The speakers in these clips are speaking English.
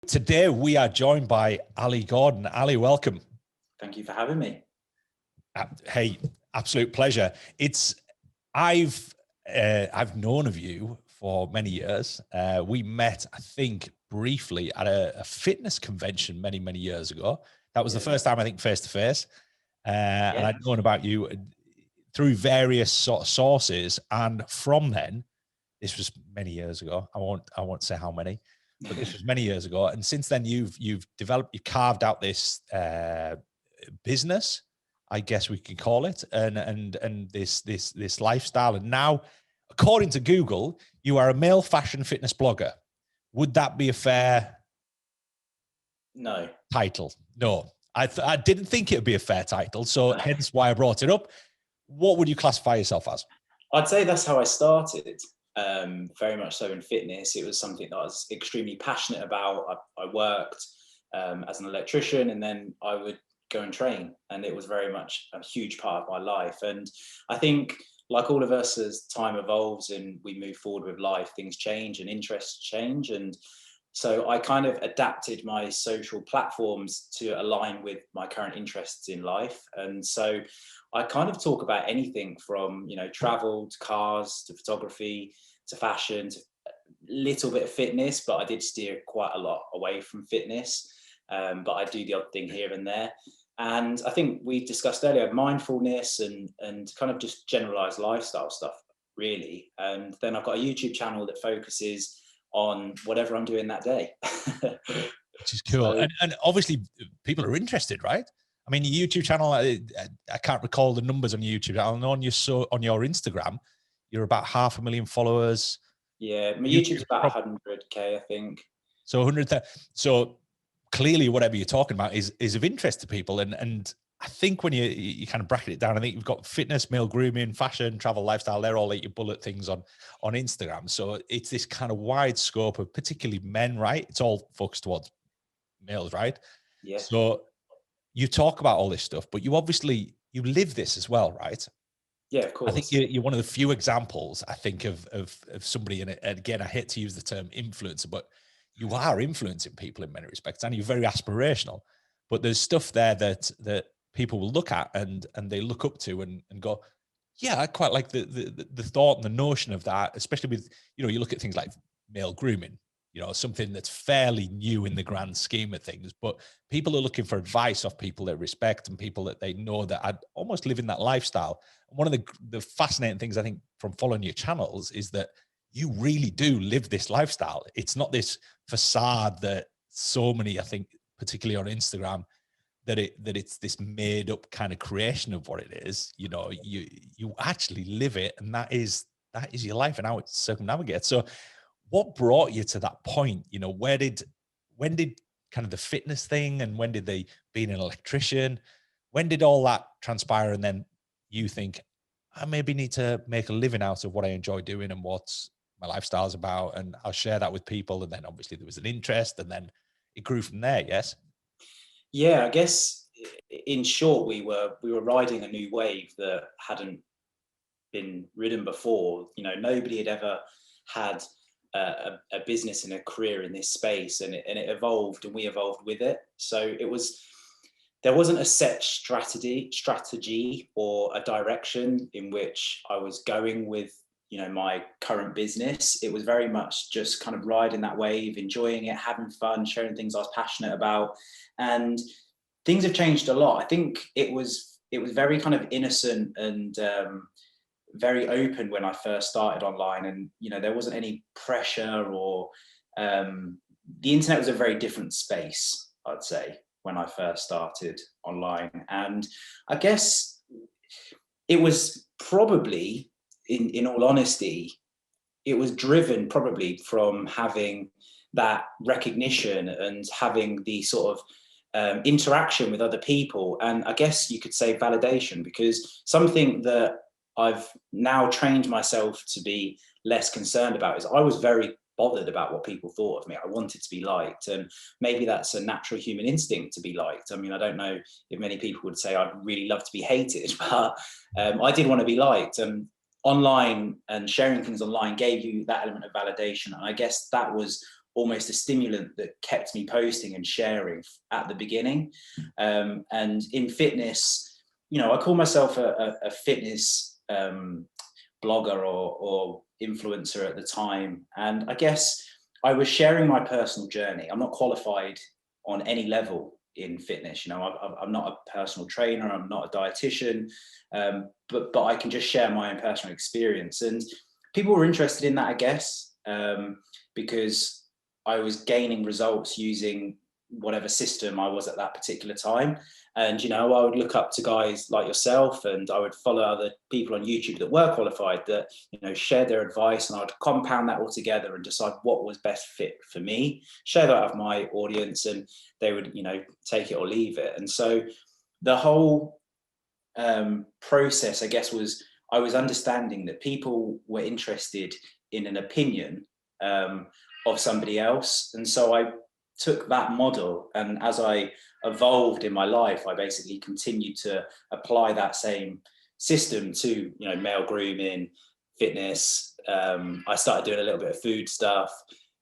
Today we are joined by Ali Gordon. Ali, welcome. Thank you for having me. Hey, absolute pleasure. I've known of you for many years. We met, I think, briefly at a fitness convention many years ago. That was the first time, I think, face to face. And I'd known about you through various sort of sources. And from then, this was many years ago. I won't say how many, but this was many years ago. And since then, you've carved out this business, I guess we could call it, and this lifestyle. And now, according to Google, you are a male fashion fitness blogger. Would that be a fair title? No, I didn't think it would be a fair title, so hence why I brought it up. What would you classify yourself as? I'd say that's how I started. Very much so in fitness. It was something that I was extremely passionate about. I worked as an electrician, and then I would go and train, and it was very much a huge part of my life. And I think, like all of us, as time evolves and we move forward with life, things change and interests change. And so I kind of adapted my social platforms to align with my current interests in life. And so I kind of talk about anything from, travel to cars to photography to fashion to a little bit of fitness, but I did steer quite a lot away from fitness. But I do the odd thing here and there. And I think we discussed earlier mindfulness and kind of just generalized lifestyle stuff, really. And then I've got a YouTube channel that focuses on whatever I'm doing that day. Which is cool. So, and obviously people are interested, right? I mean, your YouTube channel, I can't recall the numbers on your YouTube channel. On your Instagram, you're about 500,000 followers. Yeah, my YouTube's about 100K, I think. So 100,000. So clearly whatever you're talking about is of interest to people. And I think when you kind of bracket it down, I think you've got fitness, male grooming, fashion, travel, lifestyle. They're all like your bullet things on Instagram. So it's this kind of wide scope of particularly men, right? It's all focused towards males, right? Yeah. So you talk about all this stuff, but you live this as well, right? Yeah, of course. I think you're one of the few examples, I think, of somebody, and again, I hate to use the term influencer, but you are influencing people in many respects, and you're very aspirational. But there's stuff there that people will look at and they look up to and go, yeah, I quite like the thought and the notion of that, especially with, you look at things like male grooming, something that's fairly new in the grand scheme of things, but people are looking for advice off people they respect and people that they know that are almost living that lifestyle. And one of the fascinating things I think from following your channels is that you really do live this lifestyle. It's not this facade that so many, I think, particularly on Instagram, that it's this made up kind of creation of what it is. You actually live it, and that is your life and how it circumnavigates. So what brought you to that point? When did kind of the fitness thing, and when did they being an electrician, when did all that transpire? And then you think, I maybe need to make a living out of what I enjoy doing and what's my lifestyle's about, and I'll share that with people. And then obviously there was an interest, and then it grew from there. Yes. Yeah, I guess in short, we were riding a new wave that hadn't been ridden before. Nobody had ever had a business and a career in this space, and it evolved, and we evolved with it. So there wasn't a set strategy or a direction in which I was going with my current business. It was very much just kind of riding that wave, enjoying it, having fun, sharing things I was passionate about. And things have changed a lot. I think it was very kind of innocent and very open when I first started online, and there wasn't any pressure or the internet was a very different space, I'd say, when I first started online. And I guess it was probably, in all honesty, it was driven probably from having that recognition and having the sort of interaction with other people, and I guess you could say validation, because something that I've now trained myself to be less concerned about is I was very bothered about what people thought of me. I wanted to be liked, and maybe that's a natural human instinct to be liked. I mean, I don't know if many people would say I'd really love to be hated, but I did want to be liked. And online and sharing things online gave you that element of validation, and I guess that was almost a stimulant that kept me posting and sharing at the beginning. And in fitness, you know, I call myself a fitness blogger or influencer at the time. And I guess I was sharing my personal journey. I'm not qualified on any level in fitness. You know, I'm not a personal trainer. I'm not a dietitian, but I can just share my own personal experience. And people were interested in that, I guess, because I was gaining results using whatever system I was at that particular time. And, you know, I would look up to guys like yourself, and I would follow other people on YouTube that were qualified that, you know, shared their advice, and I'd compound that all together and decide what was best fit for me, share that with my audience, and they would, you know, take it or leave it. And so the whole process, I guess, was I was understanding that people were interested in an opinion of somebody else. And so I took that model, and as I evolved in my life, I basically continued to apply that same system to, you know, male grooming, fitness. I started doing a little bit of food stuff,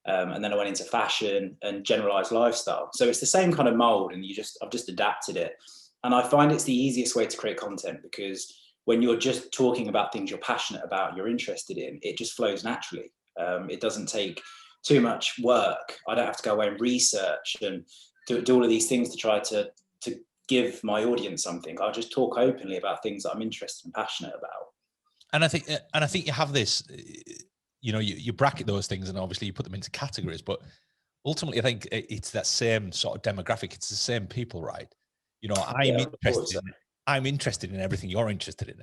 and then I went into fashion and generalized lifestyle. So it's the same kind of mold, and I've just adapted it. And I find it's the easiest way to create content, because when you're just talking about things you're passionate about, you're interested in, it just flows naturally. It doesn't take too much work. I don't have to go away and research and do all of these things to try to give my audience something. I'll just talk openly about things that I'm interested and passionate about. And I think you have this, you know, you bracket those things, and obviously you put them into categories, but ultimately I think it's that same sort of demographic. It's the same people, right? You know, Yeah, of course. I'm interested in everything you're interested in.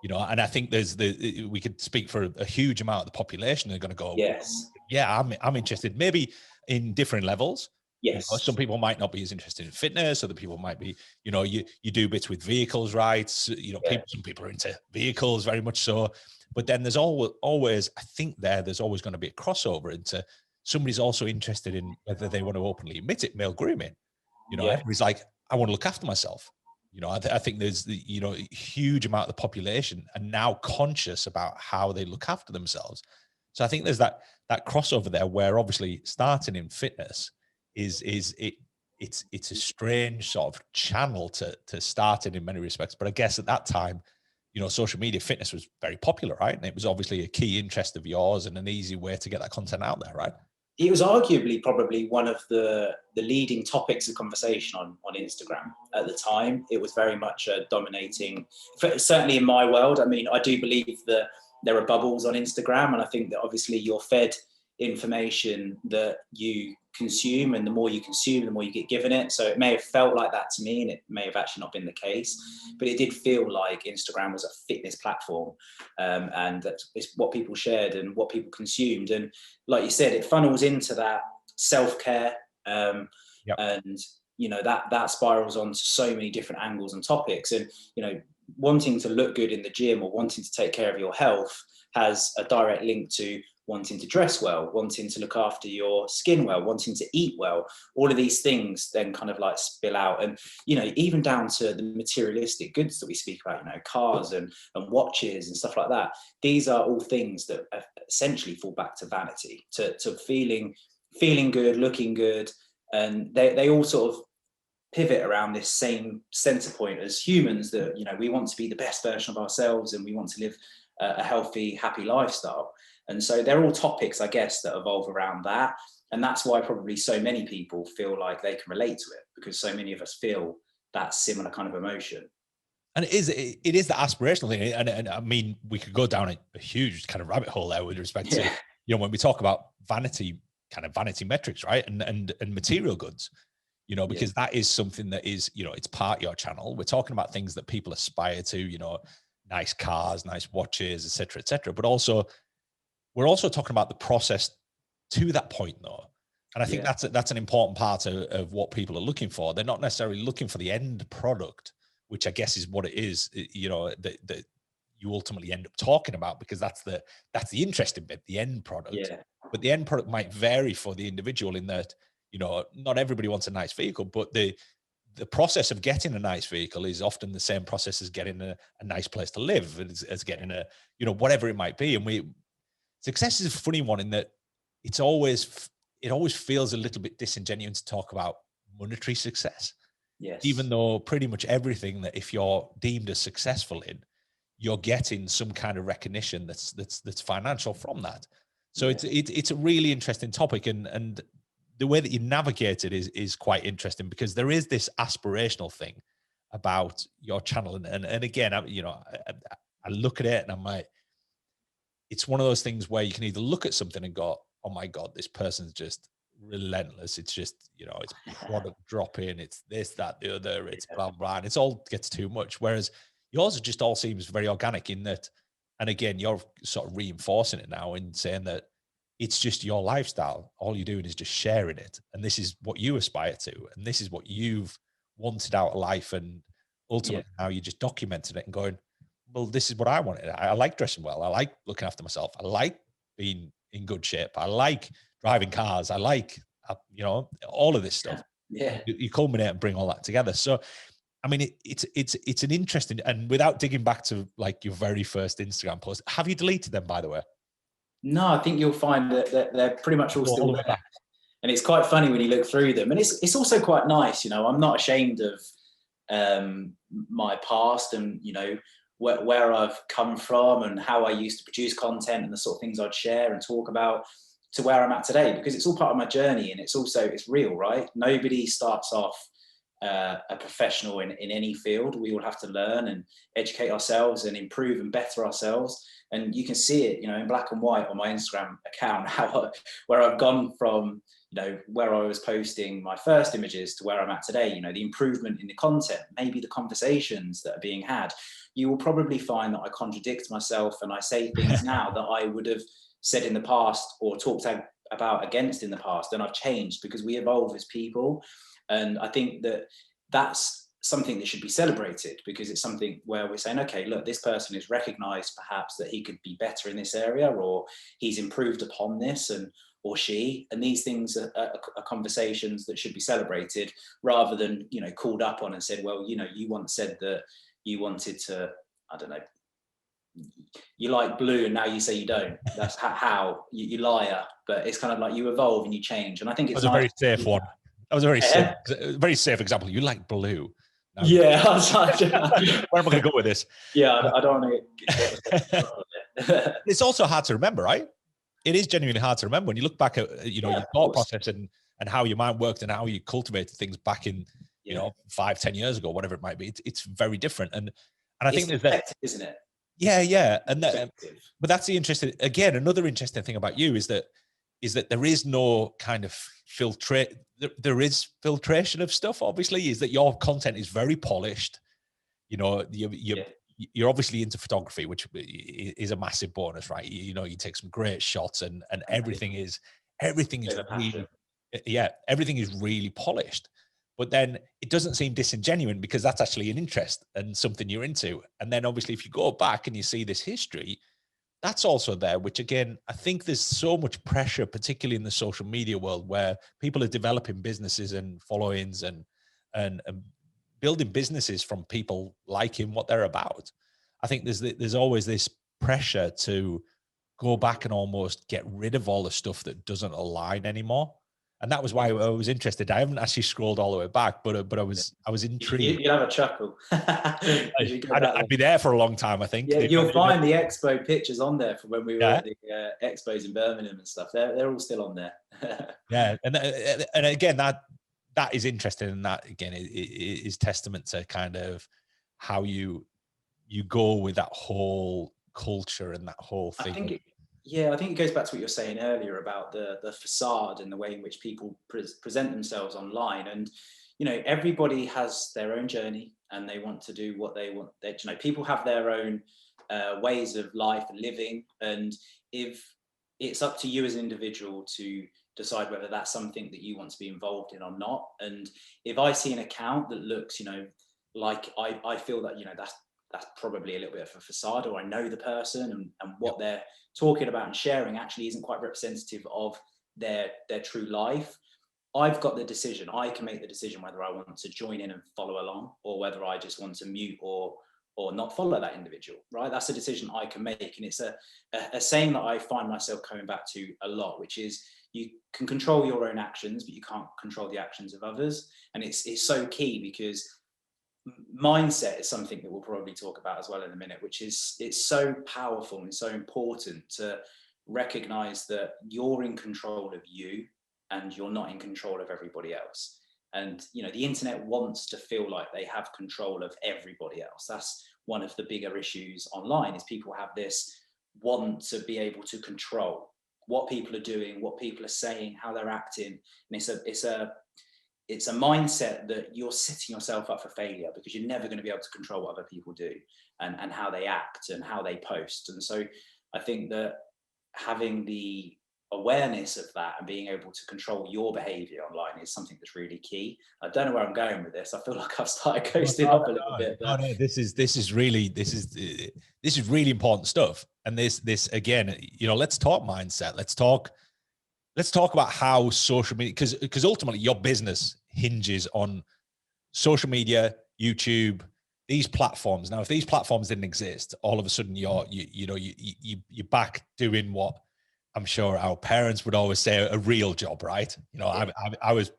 You know, and I think we could speak for a huge amount of the population. They're going to go, Yes. yeah, I'm interested, maybe in different levels. You know, Yes. some people might not be as interested in fitness. Other people might be, you know, you do bits with vehicles, right? So, you know, Yeah. some people are into vehicles very much so. But then there's always, I think there's always going to be a crossover into somebody's also interested in, whether they want to openly admit it, male grooming. You know, Yeah. everybody's like, I want to look after myself. You know, I think there's the, you know, a huge amount of the population are now conscious about how they look after themselves. So I think there's that crossover there, where obviously starting in fitness it's a strange sort of channel to start in many respects. But I guess at that time, you know, social media fitness was very popular, right? And it was obviously a key interest of yours and an easy way to get that content out there, right? It was arguably probably one of the leading topics of conversation on Instagram at the time. It was very much a dominating, certainly in my world. I mean, I do believe that there are bubbles on Instagram, and I think that obviously you're fed information that you consume, and the more you consume, the more you get given it. So it may have felt like that to me, and it may have actually not been the case, but it did feel like Instagram was a fitness platform, and that it's what people shared and what people consumed. And like you said, it funnels into that self-care, Yep. and you know that spirals onto so many different angles and topics. And you know, wanting to look good in the gym or wanting to take care of your health has a direct link to wanting to dress well, wanting to look after your skin well, wanting to eat well. All of these things then kind of like spill out. And, you know, even down to the materialistic goods that we speak about, you know, cars and watches and stuff like that. These are all things that essentially fall back to vanity, to feeling good, looking good. And they all sort of pivot around this same center point as humans, that, you know, we want to be the best version of ourselves, and we want to live a healthy, happy lifestyle. And so they're all topics, I guess, that evolve around that. And that's why probably so many people feel like they can relate to it, because so many of us feel that similar kind of emotion. And it is the aspirational thing. And I mean, we could go down a huge kind of rabbit hole there with respect to, Yeah. you know, when we talk about vanity metrics, right? And material goods, you know, because that is something that is, you know, it's part of your channel. We're talking about things that people aspire to, you know, nice cars, nice watches, et cetera, et cetera. But also, we're also talking about the process to that point, though. And I think Yeah. that's an important part of what people are looking for. They're not necessarily looking for the end product, which I guess is what it is, you know, that you ultimately end up talking about, because that's the interesting bit, the end product. Yeah. But the end product might vary for the individual, in that, you know, not everybody wants a nice vehicle, but the process of getting a nice vehicle is often the same process as getting a nice place to live, as getting a, you know, whatever it might be. And success is a funny one, in that it's always it always feels a little bit disingenuous to talk about monetary success, even Yes. though pretty much everything that if you're deemed as successful in, you're getting some kind of recognition that's financial from that. So Yeah. it's a really interesting topic, and the way that you navigate it is quite interesting, because there is this aspirational thing about your channel, and again, I look at it and I'm like, it's one of those things where you can either look at something and go, oh my God, this person's just relentless. It's just, it's product dropping, it's this, that, the other, it's Yeah. blah, blah. And it's all gets too much. Whereas yours just all seems very organic in that. And again, you're sort of reinforcing it now in saying that it's just your lifestyle. All you're doing is just sharing it. And this is what you aspire to. And this is what you've wanted out of life. And Yeah. ultimately now you're just documenting it and going, well, this is what I wanted. I like dressing well. I like looking after myself. I like being in good shape. I like driving cars. I like, all of this stuff. Yeah. You culminate and bring all that together. So, I mean, it's an interesting, and without digging back to like your very first Instagram post, have you deleted them, by the way? No, I think you'll find that they're pretty much all Go all still the way there. back. And it's quite funny when you look through them. And it's also quite nice, I'm not ashamed of my past and, where I've come from and how I used to produce content and the sort of things I'd share and talk about, to where I'm at today, because it's all part of my journey, and it's real, right? Nobody starts off a professional in any field. We all have to learn and educate ourselves and improve and better ourselves. And you can see it, in black and white on my Instagram account, where I've gone from, where I was posting my first images to where I'm at today. The improvement in the content, maybe the conversations that are being had. You will probably find that I contradict myself and I say things now that I would have said in the past or talked about against in the past. And I've changed because we evolve as people. And I think that that's something that should be celebrated, because it's something where we're saying, okay, look, this person is recognized perhaps that he could be better in this area, or he's improved upon this, or she, and these things are conversations that should be celebrated, rather than, called up on and said, well, you once said that you wanted to, I don't know, you like blue and now you say you don't. That's how you liar. But it's kind of like you evolve and you change. And I think That it's was a nice. very safe one. That was a very safe example. You like blue. Now Yeah, I was like, where am I going to go with this? yeah, I don't want to get it. It's also hard to remember, right? It is genuinely hard to remember when you look back at your thought process and how your mind worked and how you cultivated things back in 5-10 years ago, whatever it might be. It's very different, and I think there's that, isn't it? Yeah, and that, but that's the interesting. Again, another interesting thing about you is that there is no kind of filtrate. There is filtration of stuff. Obviously, is that your content is very polished. You're obviously into photography, which is a massive bonus, right? You take some great shots, and everything is really, everything is really polished. But then it doesn't seem disingenuous, because that's actually an interest and something you're into. And then obviously, if you go back and you see this history, that's also there, which again, I think there's so much pressure, particularly in the social media world, where people are developing businesses and followings and building businesses from people liking what they're about. I think there's always this pressure to go back and almost get rid of all the stuff that doesn't align anymore. And that was why I was interested. I haven't actually scrolled all the way back, but I was intrigued. You'd have a chuckle. I'd be there for a long time, I think. Yeah, you'll find the expo pictures on there from when we were Yeah. at the expos in Birmingham and stuff. They're all still on there. Yeah, and again, that is interesting, and that again is testament to kind of how you go with that whole culture and that whole thing. I think it goes back to what you were saying earlier about the facade and the way in which people present themselves online. And everybody has their own journey, and they want to do what they want. People have their own ways of life and living, and if it's up to you as an individual to decide whether that's something that you want to be involved in or not. And if I see an account that looks, like I feel that that's probably a little bit of a facade, or I know the person and what they're talking about and sharing actually isn't quite representative of their true life, I've got the decision. I can make the decision whether I want to join in and follow along, or whether I just want to mute or not follow that individual, right? That's a decision I can make. And it's a saying that I find myself coming back to a lot, which is, you can control your own actions, but you can't control the actions of others. And it's so key, because mindset is something that we'll probably talk about as well in a minute, which is, it's so powerful and so important to recognize that you're in control of you and you're not in control of everybody else. And the internet wants to feel like they have control of everybody else. That's one of the bigger issues online, is people have this want to be able to control what people are doing, what people are saying, how they're acting. And it's a mindset that you're setting yourself up for failure, because you're never going to be able to control what other people do and how they act and how they post. And so I think that having the awareness of that and being able to control your behavior online is something that's really key. I don't know where I'm going with this. I feel like I've started coasting up a little bit. But... No, this is really important stuff. And this again, let's talk mindset. Let's talk about how social media, because ultimately your business hinges on social media, YouTube, these platforms. Now, if these platforms didn't exist, all of a sudden you're back doing what I'm sure our parents would always say, a real job, right? Yeah. I was,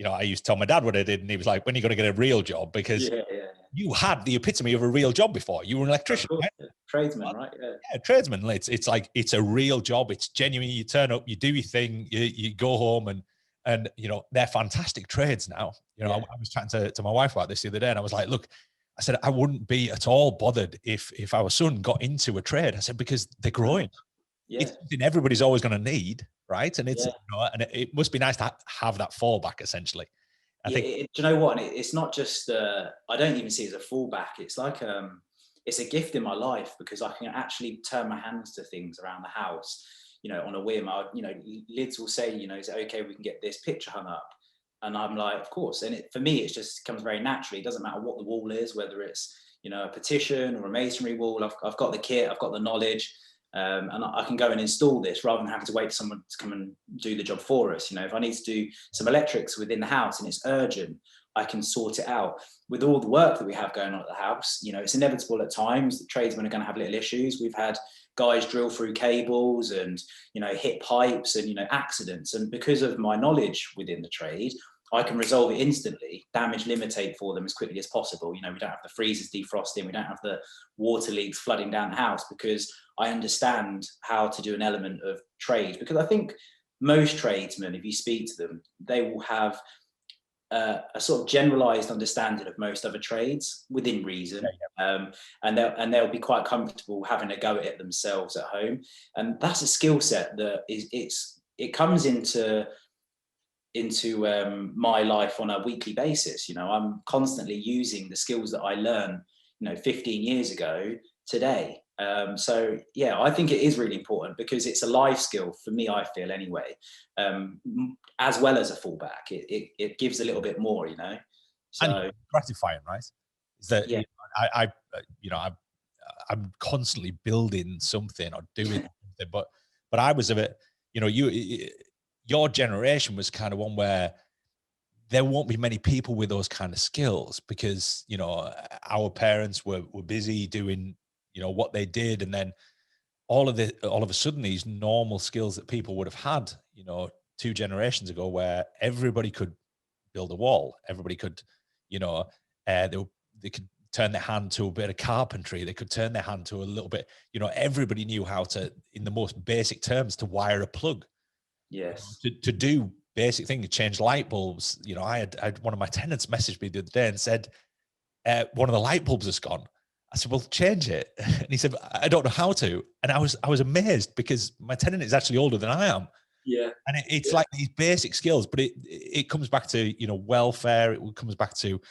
I used to tell my dad what I did, and he was like, when are you going to get a real job? Because you had the epitome of a real job before. You were an electrician, right? Yeah. Tradesman, right? Yeah, tradesman. It's like, it's a real job. It's genuine. You turn up, you do your thing, you go home, and they're fantastic trades now. I was chatting to my wife about this the other day, and I was like, look, I said, I wouldn't be at all bothered if our son got into a trade. I said, because they're growing. It's something everybody's always going to need, right? And it's and it must be nice to have that fallback, essentially. I think. Do you know what? And it's not just I don't even see it as a fallback. It's like it's a gift in my life, because I can actually turn my hands to things around the house, on a whim. Lids will say, is it okay we can get this picture hung up? And I'm like, of course. And for me, it just comes very naturally. It doesn't matter what the wall is, whether it's a petition or a masonry wall. I've got the kit, I've got the knowledge. And I can go and install this rather than having to wait for someone to come and do the job for us. If I need to do some electrics within the house and it's urgent, I can sort it out. With all the work that we have going on at the house, it's inevitable at times that tradesmen are going to have little issues. We've had guys drill through cables and, hit pipes and, accidents. And because of my knowledge within the trade, I can resolve it instantly, damage limitate for them as quickly as possible. We don't have the freezers defrosting, we don't have the water leaks flooding down the house, because I understand how to do an element of trade. Because I think most tradesmen, if you speak to them, they will have a sort of generalized understanding of most other trades within reason. And they'll be quite comfortable having a go at it themselves at home. And that's a skill set that it comes into my life on a weekly basis. I'm constantly using the skills that I learned 15 years ago today. So I think it is really important, because it's a life skill for me, I feel anyway, as well as a fallback. It gives a little bit more, so and gratifying, right? Is that I'm constantly building something or doing something, but I was a bit, your generation was kind of one where there won't be many people with those kind of skills, because our parents were busy doing what they did, and then all of a sudden these normal skills that people would have had 2 generations ago, where everybody could build a wall, everybody could they could turn their hand to a bit of carpentry, they could turn their hand to a little bit, everybody knew how to, in the most basic terms, to wire a plug. Yes. To do basic things, change light bulbs. I had one of my tenants message me the other day and said, one of the light bulbs has gone. I said, well, change it. And he said, I don't know how to. And I was amazed, because my tenant is actually older than I am. Yeah. And it's like these basic skills, but it comes back to, welfare. It comes back to,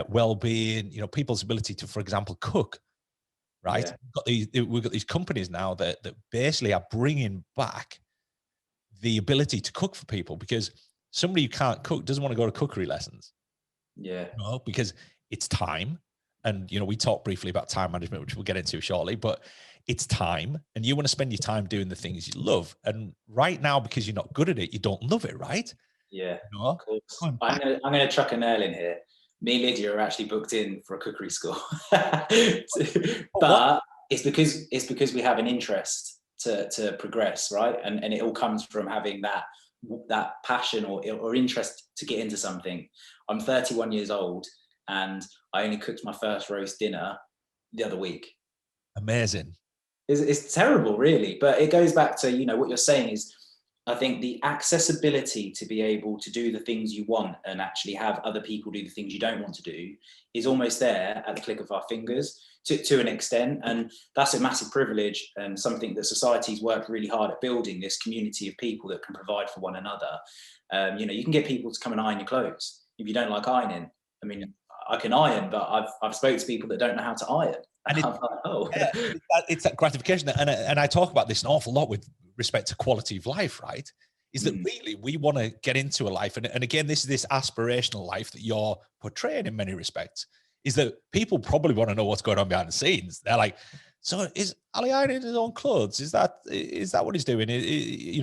well-being, people's ability to, for example, cook, right? We've got these companies now that basically are bringing back the ability to cook for people, because somebody who can't cook doesn't want to go to cookery lessons. Because it's time. And, we talked briefly about time management, which we'll get into shortly, but it's time, and you want to spend your time doing the things you love. And right now, because you're not good at it, you don't love it, right? Yeah, of course. I'm going to chuck a nail in here. Me and Lydia are actually booked in for a cookery school, but it's because we have an interest to progress, right? And it all comes from having that passion or interest to get into something. I'm 31 years old and I only cooked my first roast dinner the other week. Amazing. It's terrible, really, but it goes back to, what you're saying is, I think the accessibility to be able to do the things you want and actually have other people do the things you don't want to do is almost there at the click of our fingers to an extent. And that's a massive privilege and something that society's worked really hard at building, this community of people that can provide for one another. You can get people to come and iron your clothes if you don't like ironing. I mean, I can iron, but I've spoken to people that don't know how to iron. And I'm like, oh. yeah, it's that gratification. And I talk about this an awful lot with respect to quality of life, right? Is that really we want to get into a life. And again, this is this aspirational life that you're portraying in many respects, is that people probably want to know what's going on behind the scenes. They're like, so is Ali ironing his own clothes? Is that what he's doing?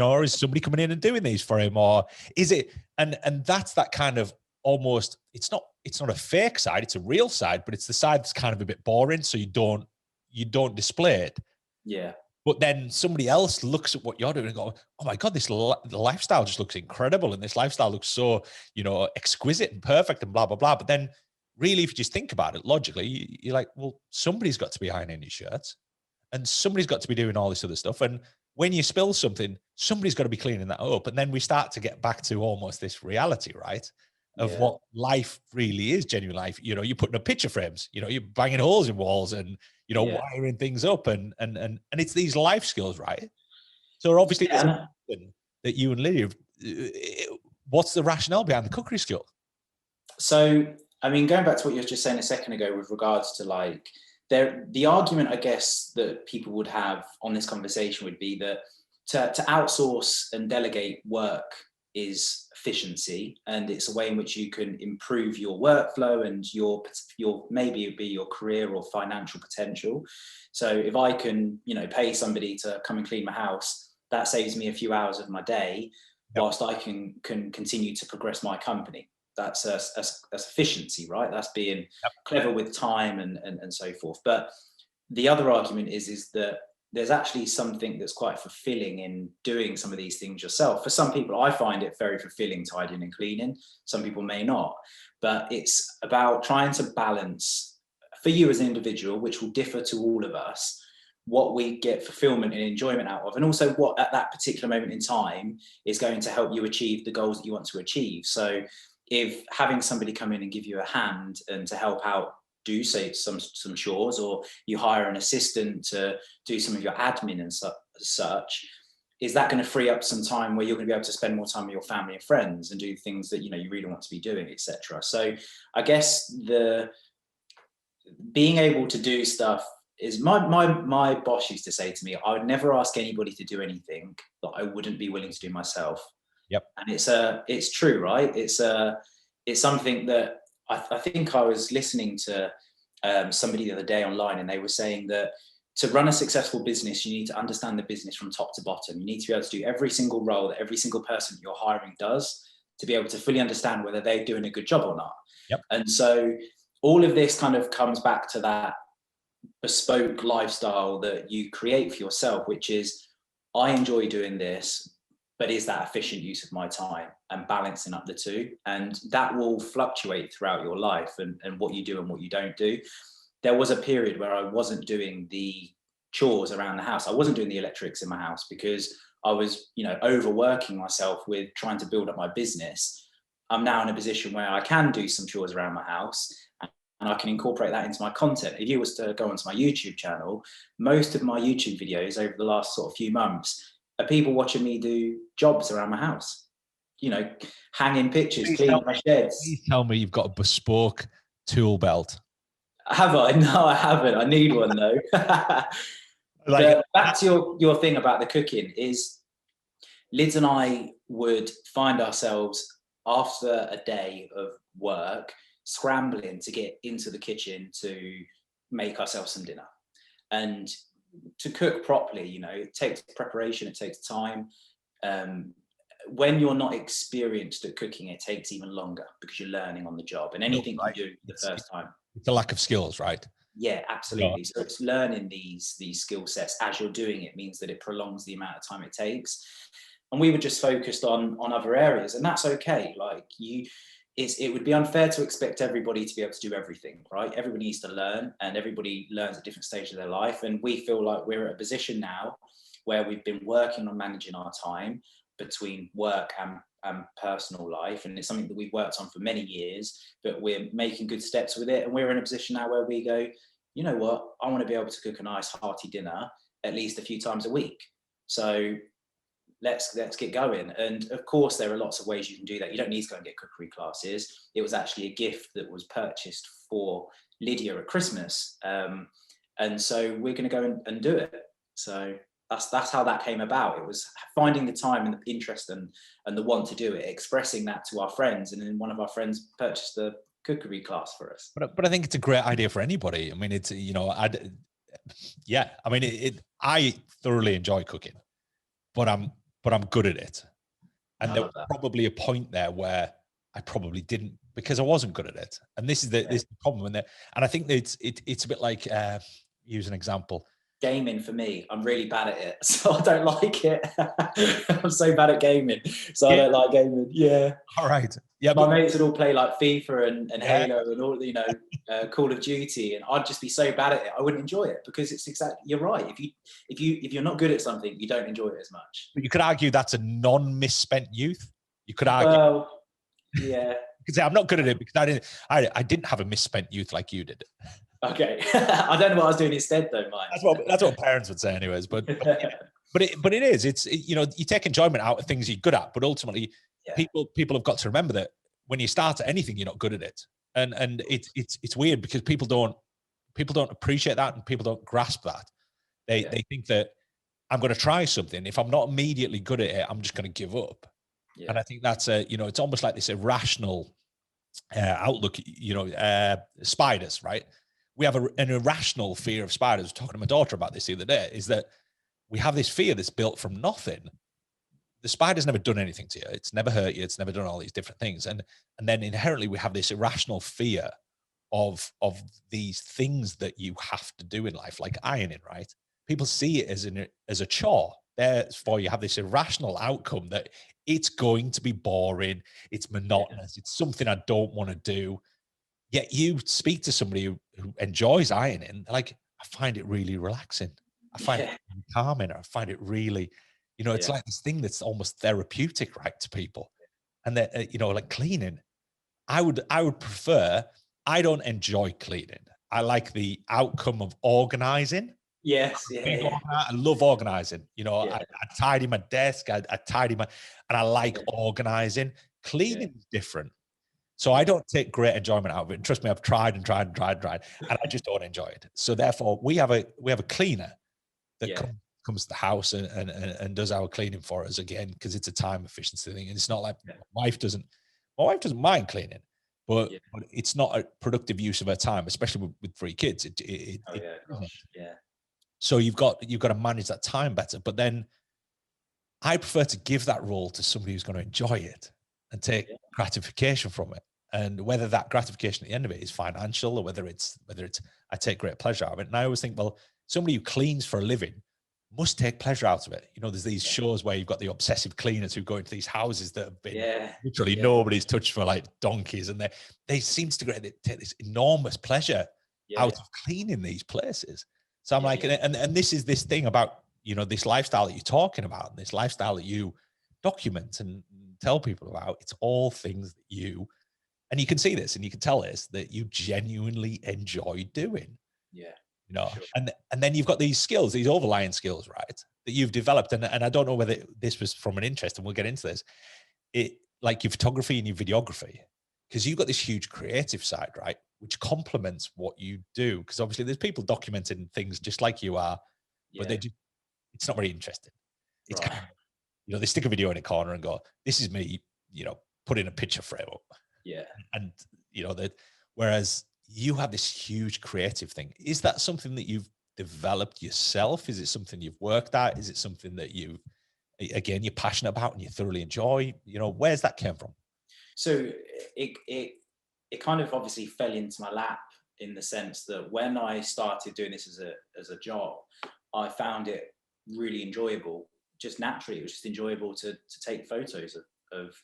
Or is somebody coming in and doing these for him? Or is it, and that's that kind of almost, it's not a fake side, it's a real side, but it's the side that's kind of a bit boring. So you don't display it. Yeah. But then somebody else looks at what you're doing and go, oh my God, the lifestyle just looks incredible. And this lifestyle looks so, exquisite and perfect and blah, blah, blah. But then really, if you just think about it logically, you're like, well, somebody's got to be ironing your shirts and somebody's got to be doing all this other stuff. And when you spill something, somebody's got to be cleaning that up. And then we start to get back to almost this reality, right? Of what life really is, genuine life. You're putting up picture frames, you're banging holes in walls and, wiring things up and it's these life skills, right? So obviously that you and Lydia, what's the rationale behind the cookery skill? So, I mean, going back to what you were just saying a second ago with regards to like, the argument, I guess, that people would have on this conversation would be that to outsource and delegate work is efficiency, and it's a way in which you can improve your workflow and your maybe it'd be your career or financial potential. So if I can, pay somebody to come and clean my house, that saves me a few hours of my day, whilst I can continue to progress my company. That's efficiency, right? That's being clever with time and so forth. But the other argument is that there's actually something that's quite fulfilling in doing some of these things yourself. For some people, I find it very fulfilling, tidying and cleaning. Some people may not, but it's about trying to balance for you as an individual, which will differ to all of us, what we get fulfillment and enjoyment out of, and also what at that particular moment in time is going to help you achieve the goals that you want to achieve. So if having somebody come in and give you a hand and to help out, do say some chores, or you hire an assistant to do some of your admin and such, is that going to free up some time where you're going to be able to spend more time with your family and friends and do things that you really want to be doing, etc. So I guess the being able to do stuff is my boss used to say to me, I would never ask anybody to do anything that I wouldn't be willing to do myself. Yep. And it's true, right? It's something that I think I was listening to somebody the other day online, and they were saying that to run a successful business, you need to understand the business from top to bottom. You need to be able to do every single role that every single person you're hiring does, to be able to fully understand whether they're doing a good job or not. Yep. And so all of this kind of comes back to that bespoke lifestyle that you create for yourself, which is, I enjoy doing this, but is that efficient use of my time, and balancing up the two? And that will fluctuate throughout your life and what you do and what you don't do. There was a period where I wasn't doing the chores around the house. I wasn't doing the electrics in my house because I was, overworking myself with trying to build up my business. I'm now in a position where I can do some chores around my house and I can incorporate that into my content. If you was to go onto my YouTube channel, most of my YouTube videos over the last sort of few months are people watching me do jobs around my house, hanging pictures, cleaning my sheds. Please tell me you've got a bespoke tool belt. Have I? No, I haven't. I need one though. But back to your thing about the cooking is, Lids and I would find ourselves after a day of work scrambling to get into the kitchen to make ourselves some dinner. And to cook properly, it takes preparation, it takes time. When you're not experienced at cooking, it takes even longer because you're learning on the job, and anything you do the first time. It's a lack of skills, right? Yeah, You know? absolutely. So it's learning these skill sets as you're doing it means that it prolongs the amount of time it takes. And we were just focused on other areas, and that's okay. Like it would be unfair to expect everybody to be able to do everything, right? Everybody needs to learn, and everybody learns at different stages of their life. And we feel like we're at a position now where we've been working on managing our time between work and personal life, and it's something that we've worked on for many years, but we're making good steps with it, and we're in a position now where we go, you know what, I want to be able to cook a nice hearty dinner at least a few times a week. So let's get going. And of course there are lots of ways you can do that. You don't need to go and get cookery classes. It was actually a gift that was purchased for Lydia at Christmas, and so we're going to go and do it. So that's how that came about. It was finding the time and the interest and the want to do it, expressing that to our friends, and then one of our friends purchased the cookery class for us. But I think it's a great idea for anybody. I mean, it's, you know, yeah, I mean, I thoroughly enjoy cooking, but I'm good at it. And I there love was that. probably a point there where I probably didn't, because I wasn't good at it. And this is Yeah. the problem. And I think that it's a bit like, use an example. Gaming for me, I'm really bad at it, so I don't like it. I'm so bad at gaming, so I Yeah. don't like gaming. Yeah, All right. Yeah, my but mates would all play like FIFA and yeah, Halo and all, Call of Duty, and I'd just be so bad at it, I wouldn't enjoy it, because it's exactly, you're right. If you're not good at something, you don't enjoy it as much. but you could argue that's a non-misspent youth. You could argue, Well, yeah, you could say, I'm not good at it because I didn't have a misspent youth like you did. okay. I don't know what I was doing instead though, That's what parents would say anyways. mind. But it is, you know, you take enjoyment out of things you're good at, but ultimately Yeah, people have got to remember that when you start at anything, you're not good at it. And it's weird because people don't appreciate that, and people don't grasp that. yeah, They think that I'm going to try something. If I'm not immediately good at it, I'm just going to give up. And yeah, I think that's you know, it's almost like this irrational outlook. You know, spiders, right? We have an irrational fear of spiders. I was talking to my daughter about this the other day. Is that we have this fear that's built from nothing. The spider's never done anything to you. It's never hurt you. It's never done all these different things. And then inherently we have this irrational fear of these things that you have to do in life, like ironing, right? People see it as a chore. Therefore, you have this irrational outcome that it's going to be boring, it's yeah, monotonous, it's something I don't want to do. Yet you speak to somebody who enjoys ironing, like, I find it really relaxing. I find it yeah, really calming. I find it really, you know, it's yeah, like this thing that's almost therapeutic, right, to people. And that, you know, like cleaning, I would prefer, I don't enjoy cleaning. I like the outcome of organizing. yes, yeah, yeah, I love organizing. You know, yeah, I tidy my desk, I tidy my, and I like yeah, organizing. yeah, Cleaning is different. So I yeah, don't take great enjoyment out of it. And trust me, I've tried and tried and tried and tried, and I just don't enjoy it. So therefore, we have a cleaner that yeah, comes to the house and does our cleaning for us again, because it's a time efficiency thing. And it's not like yeah, my wife doesn't mind cleaning, yeah. but it's not a productive use of her time, especially with three kids. Oh It yeah, isn't. gosh, yeah, So you've got to manage that time better. But then I prefer to give that role to somebody who's going to enjoy it and take yeah, gratification from it. And whether that gratification at the end of it is financial, or whether it's I take great pleasure out of it. And I always think, well, somebody who cleans for a living must take pleasure out of it. You know, there's these yeah, shows where you've got the obsessive cleaners who go into these houses that have been yeah, literally yeah, nobody's touched for like donkeys, and they seem to they take this enormous pleasure yeah, out of cleaning these places. So I'm yeah, like, yeah, and this is this thing about, you know, this lifestyle that you're talking about, this lifestyle that you document and tell people about. It's all things that and you can see this and you can tell this, that you genuinely enjoy doing, yeah, you for know. sure. And then you've got these skills, these overlying skills, right, that you've developed. And I don't know whether this was from an interest, and we'll get into this, it, like your photography and your videography, because you've got this huge creative side, right, which complements what you do. Because obviously there's people documenting things just like you are, but Yeah, it's not very interesting. It's right. kind of, you know, they stick a video in a corner and go, this is me, you know, put in a picture frame up. Yeah. And, you know, that, whereas you have this huge creative thing. Is that something that you've developed yourself? Is it something you've worked at? Is it something that again, you're passionate about and you thoroughly enjoy? You know, where's that came from? So it it kind of obviously fell into my lap in the sense that when I started doing this as a job, I found it really enjoyable. Just naturally, it was just enjoyable to take photos of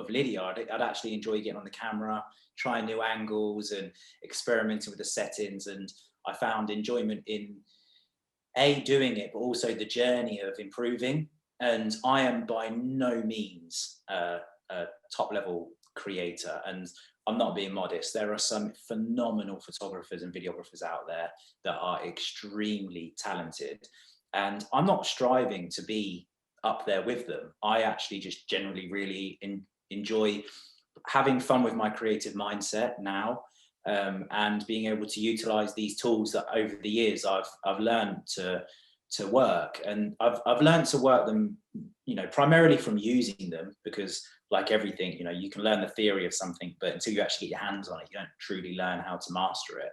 Lydia. I'd actually enjoy getting on the camera, trying new angles and experimenting with the settings. And I found enjoyment in doing it, but also the journey of improving. And I am by no means a top level creator, and I'm not being modest. There are some phenomenal photographers and videographers out there that are extremely talented, and I'm not striving to be up there with them. I actually just generally really enjoy having fun with my creative mindset now, and being able to utilize these tools that over the years I've learned to work. And I've learned to work them, primarily from using them, because like everything, you can learn the theory of something, but until you actually get your hands on it, you don't truly learn how to master it.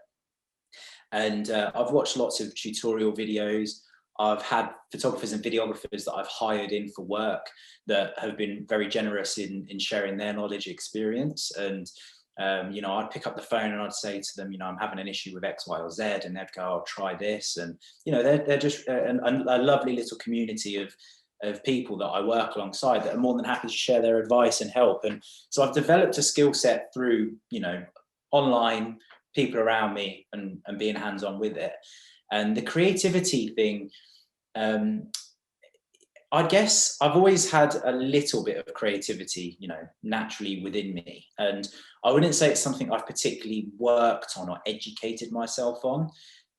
And I've watched lots of tutorial videos. I've had photographers and videographers that I've hired in for work that have been very generous in sharing their knowledge, experience. And I'd pick up the phone and I'd say to them, I'm having an issue with X, Y, or Z, and they'd go, "I'll try this." And they're just a lovely little community of people that I work alongside that are more than happy to share their advice and help. And so I've developed a skill set through, online people around me and being hands-on with it. And the creativity thing, I guess I've always had a little bit of creativity, naturally within me. And I wouldn't say it's something I've particularly worked on or educated myself on.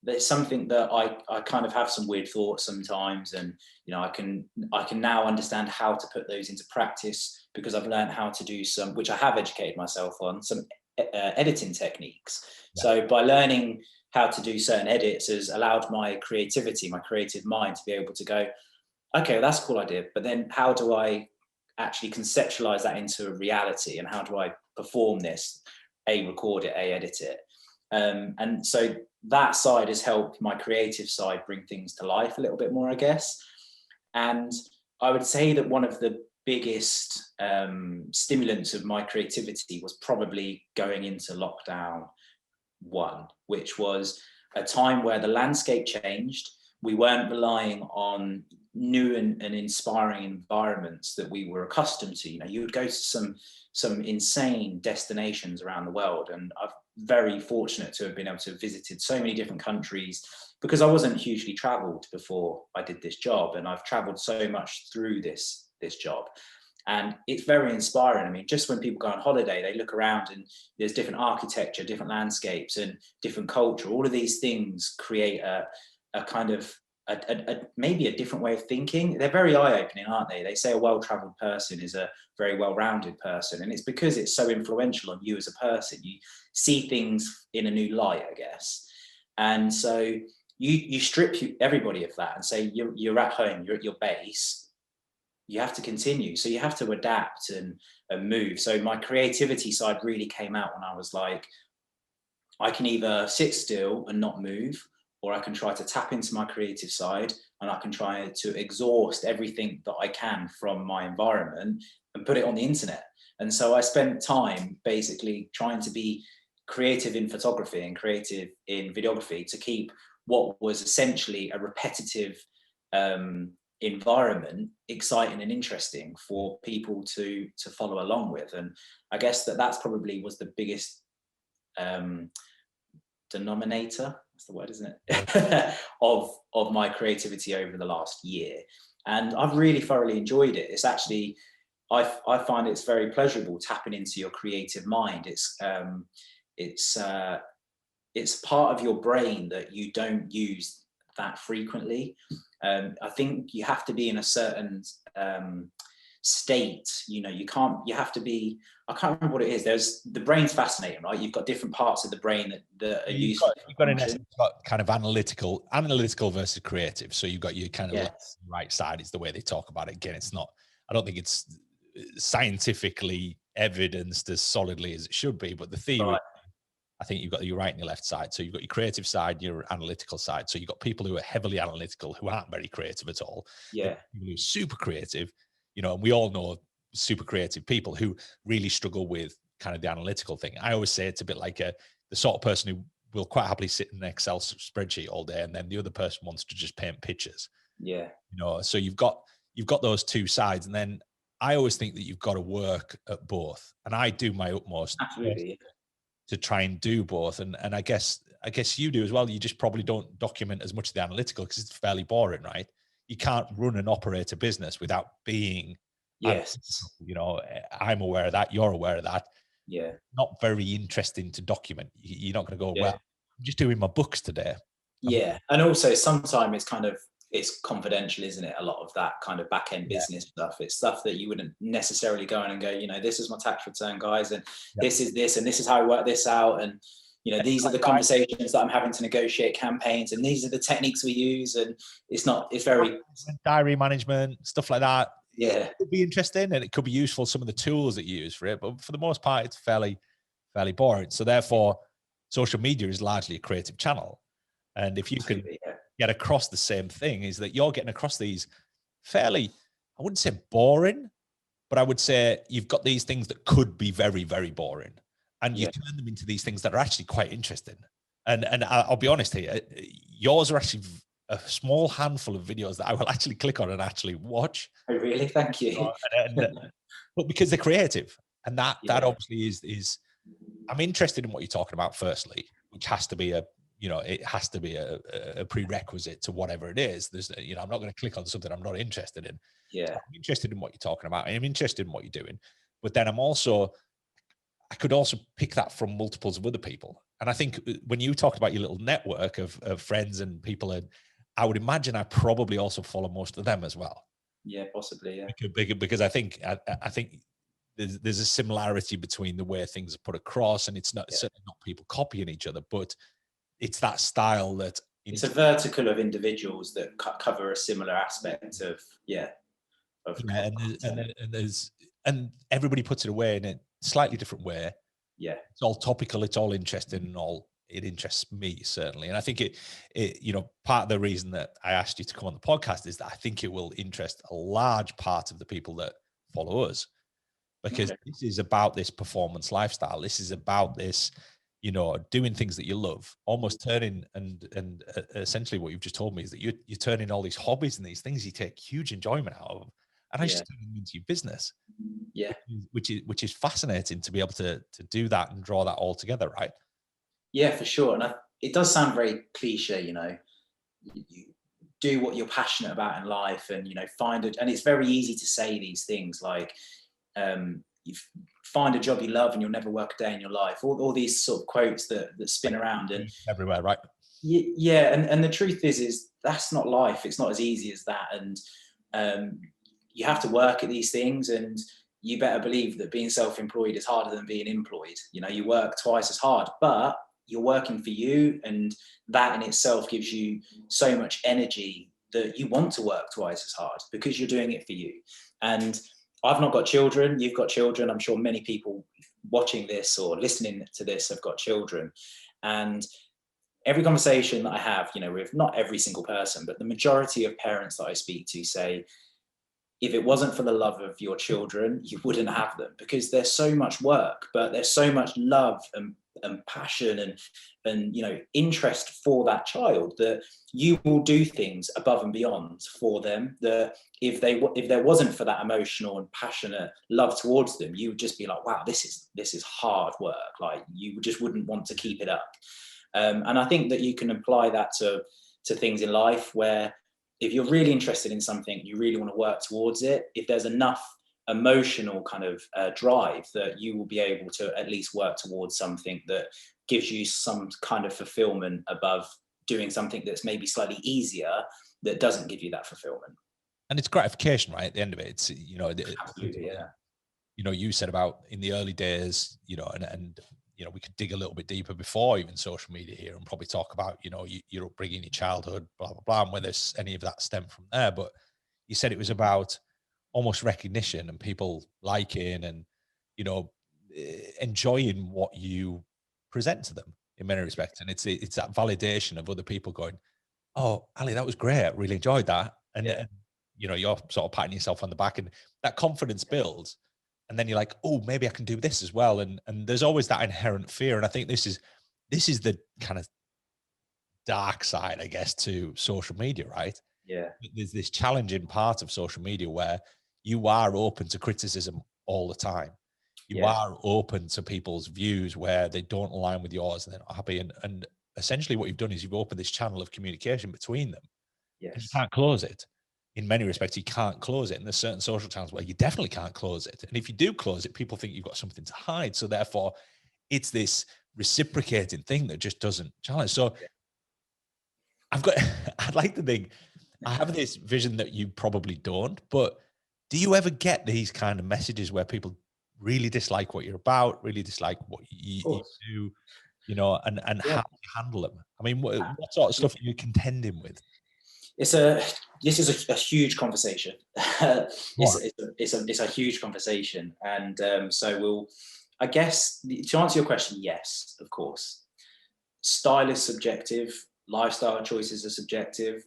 But it's something that I kind of have some weird thoughts sometimes. And, I can now understand how to put those into practice, because I've learned how to do some, which I have educated myself on, some editing techniques. Yeah. So by learning how to do certain edits has allowed my creativity, my creative mind to be able to go, okay, well, that's a cool idea, but then how do I actually conceptualize that into reality, and how do I perform this, record it, edit it? And so that side has helped my creative side bring things to life a little bit more, I guess. And I would say that one of the biggest stimulants of my creativity was probably going into lockdown 1, which was a time where the landscape changed. We weren't relying on new and inspiring environments that we were accustomed to. You would go to some insane destinations around the world, and I'm very fortunate to have been able to have visited so many different countries, because I wasn't hugely traveled before I did this job, and I've traveled so much through this job. And it's very inspiring. I mean, just when people go on holiday, they look around and there's different architecture, different landscapes, and different culture. All of these things create a kind of maybe a different way of thinking. They're very eye-opening, aren't they? They say a well-traveled person is a very well-rounded person, and it's because it's so influential on you as a person. You see things in a new light, I guess. And so you strip everybody of that and say you're at home, you're at your base. You have to continue, so you have to adapt and move. So my creativity side really came out when I was like, I can either sit still and not move, or I can try to tap into my creative side, and I can try to exhaust everything that I can from my environment and put it on the internet. And so I spent time basically trying to be creative in photography and creative in videography to keep what was essentially a repetitive environment exciting and interesting for people to follow along with. And I guess that's probably was the biggest denominator, that's the word, isn't it, of my creativity over the last year. And I've really thoroughly enjoyed it. It's actually, I find it's very pleasurable tapping into your creative mind. It's part of your brain that you don't use that frequently. I think you have to be in a certain state. You have to be, I can't remember what it is. The brain's fascinating, right? You've got different parts of the brain that are used. You've got in essence got kind of analytical versus creative. So you've got your kind of left and right side is the way they talk about it. Again, it's not, I don't think it's scientifically evidenced as solidly as it should be, but the theory, right. I think you've got your right and your left side. So you've got your creative side, your analytical side. So you've got people who are heavily analytical, who aren't very creative at all. Yeah. People who are super creative, and we all know super creative people who really struggle with kind of the analytical thing. I always say it's a bit like the sort of person who will quite happily sit in an Excel spreadsheet all day, and then the other person wants to just paint pictures. Yeah. So you've got those two sides, and then I always think that you've got to work at both, and I do my utmost Absolutely. to try and do both. And I guess you do as well. You just probably don't document as much of the analytical because it's fairly boring, right? You can't run and operate a business without being Yes. I'm aware of that. You're aware of that. Yeah. Not very interesting to document. You're not going to go, Yeah. well, I'm just doing my books today. Yeah. And also sometimes it's confidential, isn't it? A lot of that kind of back end Yeah. business stuff. It's stuff that you wouldn't necessarily go in and go, this is my tax return, guys, and this is this, and this is how I work this out. And these are the conversations that I'm having to negotiate campaigns, and these are the techniques we use. And it's very diary management, stuff like that. Yeah. It could be interesting and it could be useful, some of the tools that you use for it, but for the most part, it's fairly boring. So therefore, social media is largely a creative channel. And if you can get across the same thing, is that you're getting across these fairly, I wouldn't say boring, but I would say you've got these things that could be very, very boring. And you turn them into these things that are actually quite interesting. And I'll be honest here, yours are actually a small handful of videos that I will actually click on and actually watch. Oh, really? Thank you. But because they're creative, and that obviously is I'm interested in what you're talking about. Firstly, which has to be a prerequisite to whatever it is. There's I'm not going to click on something I'm not interested in. Yeah, so I'm interested in what you're talking about. I'm interested in what you're doing, but then I could also pick that from multiples of other people. And I think when you talked about your little network of friends and people, and I would imagine I probably also follow most of them as well. Yeah, possibly. Yeah, because I think there's a similarity between the way things are put across, and it's certainly not people copying each other, but it's that style that it's a vertical of individuals that cover a similar aspect of and everybody puts it away in a slightly different way. Yeah, it's all topical, it's all interesting, and it interests me certainly. And I think it part of the reason that I asked you to come on the podcast is that I think it will interest a large part of the people that follow us, because this is about this performance lifestyle. This is about this, doing things that you love, almost turning and essentially what you've just told me is that you're turning all these hobbies and these things you take huge enjoyment out of, and I just turn them into your business. Yeah, which is fascinating to be able to do that and draw that all together, right? Yeah, for sure. And it does sound very cliche, you do what you're passionate about in life, and find it. And it's very easy to say these things like, you find a job you love and you'll never work a day in your life. All these sort of quotes that spin around and everywhere, right? Yeah, and the truth is that's not life. It's not as easy as that. And you have to work at these things, and you better believe that being self-employed is harder than being employed. You work twice as hard, but you're working for you, and that in itself gives you so much energy that you want to work twice as hard because you're doing it for you. And I've not got children, you've got children. I'm sure many people watching this or listening to this have got children. And every conversation that I have, with not every single person, but the majority of parents that I speak to say, if it wasn't for the love of your children, you wouldn't have them, because there's so much work, but there's so much love and passion and interest for that child that you will do things above and beyond for them, that if there wasn't for that emotional and passionate love towards them, you would just be like, wow, this is hard work. Like, you just wouldn't want to keep it up. And I think that you can apply that to things in life, where if you're really interested in something, you really want to work towards it, if there's enough emotional kind of drive, that you will be able to at least work towards something that gives you some kind of fulfillment above doing something that's maybe slightly easier that doesn't give you that fulfillment. And it's gratification, right? At the end of it, it's Absolutely, yeah. You said about in the early days, and we could dig a little bit deeper before even social media here and probably talk about, your upbringing, your childhood, blah, blah, blah, and whether any of that stemmed from there. But you said it was about almost recognition and people liking and, enjoying what you present to them in many respects. And it's that validation of other people going, oh, Ali, that was great. I really enjoyed that. And you're sort of patting yourself on the back, and that confidence builds. And then you're like, oh, maybe I can do this as well. And there's always that inherent fear. And I think this is this is the kind of dark side, I guess, to social media, right? Yeah. There's this challenging part of social media where you are open to criticism all the time. You Yeah. are open to people's views where they don't align with yours and they're not happy. And essentially what you've done is you've opened this channel of communication between them, and you Yes. can't close it. In many respects, you can't close it. And there's certain social channels where you definitely can't close it. And if you do close it, people think you've got something to hide. So therefore, it's this reciprocating thing that just doesn't challenge. So Yeah. I've got, I'd like to think, I have this vision that you probably don't, but do you ever get these kind of messages where people really dislike what you're about, really dislike what Of you course. do, you know, and Yeah. how you handle them? I mean, what sort of stuff are you contending with? It's a this is a huge conversation. Go on. It's a huge conversation, and so we'll. I guess to answer your question, yes, of course. Style is subjective. Lifestyle choices are subjective.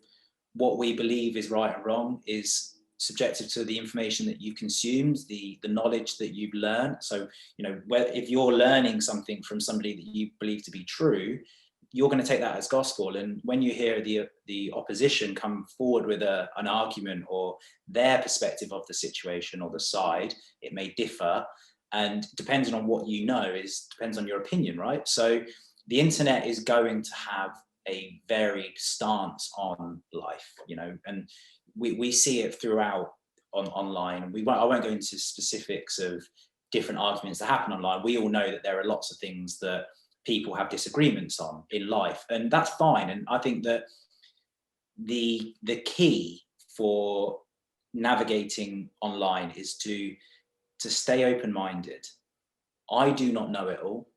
What we believe is right and wrong is subjective to the information that you consumed, the knowledge that you've learned. So if you're learning something from somebody that you believe to be true, you're going to take that as gospel. And when you hear the opposition come forward with an argument or their perspective of the situation or the side, it may differ. And depending on what you know depends on your opinion, right? So the internet is going to have a varied stance on life, and we see it throughout online. I won't go into specifics of different arguments that happen online. We all know that there are lots of things that people have disagreements on in life, and that's fine. And I think that the key for navigating online is to stay open-minded. I do not know it all.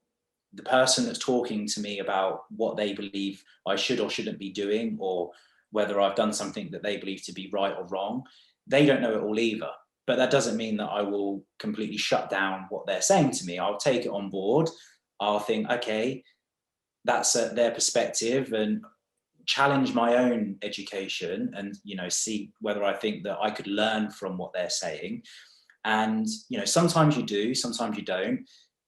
The person that's talking to me about what they believe I should or shouldn't be doing, or whether I've done something that they believe to be right or wrong, they don't know it all either. But that doesn't mean that I will completely shut down what they're saying to me. I'll take it on board. I'll think, okay, that's their perspective, and challenge my own education, and see whether I think that I could learn from what they're saying. And sometimes you do, sometimes you don't,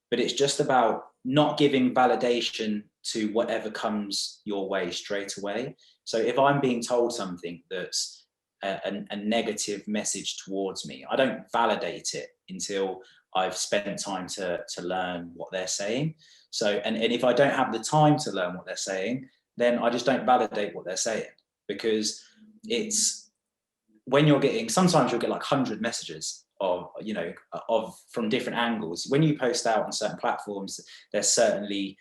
but it's just about not giving validation to whatever comes your way straight away. So if I'm being told something that's a negative message towards me, I don't validate it until I've spent time to learn what they're saying. So, and if I don't have the time to learn what they're saying, then I just don't validate what they're saying, because it's when you're getting, sometimes you'll get like 100 messages of from different angles. When you post out on certain platforms, they're certainly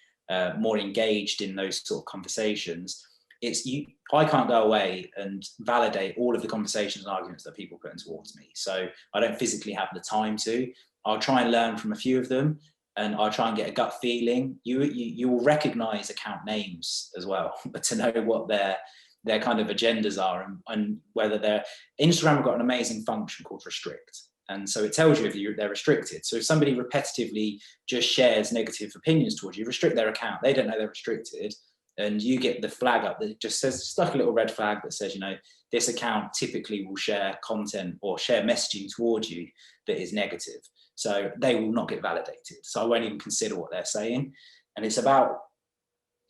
more engaged in those sort of conversations. I can't go away and validate all of the conversations and arguments that people put in towards me. So I don't physically have the time to. I'll try and learn from a few of them, and I'll try and get a gut feeling. You will recognize account names as well, but to know what their kind of agendas are, and whether Instagram have got an amazing function called restrict. And so it tells you if they're restricted. So if somebody repetitively just shares negative opinions towards you, restrict their account. They don't know they're restricted. And you get the flag up that just says, it's like a little red flag that says, this account typically will share content or share messaging towards you that is negative. So they will not get validated. So I won't even consider what they're saying. And it's about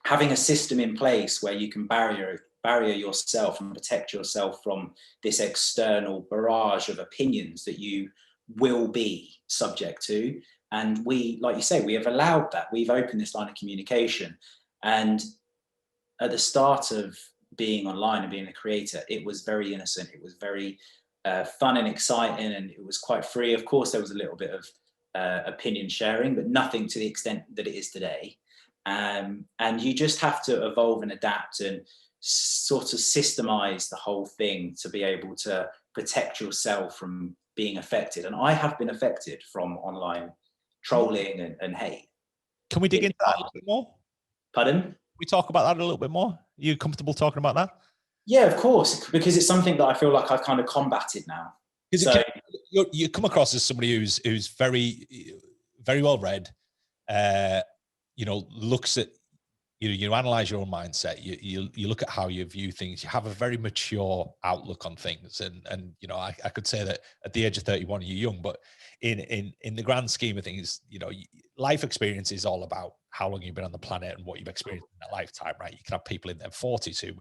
having a system in place where you can barrier yourself and protect yourself from this external barrage of opinions that you will be subject to. And we, like you say, we have allowed that. We've opened this line of communication. And at the start of being online and being a creator, it was very innocent. It was very fun and exciting, and it was quite free. Of course, there was a little bit of opinion sharing, but nothing to the extent that it is today. And you just have to evolve and adapt and sort of systemize the whole thing to be able to protect yourself from being affected. And I have been affected from online trolling and hate. Can we dig into that a little bit more? Pardon? We talk about that a little bit more? Are you comfortable talking about that? Yeah, of course, because it's something that I feel like I've kind of combated now. So you come across as somebody who's very, very well read, looks at, you analyze your own mindset, you look at how you view things, you have a very mature outlook on things. And I could say that at the age of 31, you're young, but in the grand scheme of things, life experience is all about how long you've been on the planet and what you've experienced in that lifetime, right? You can have people in their 40s who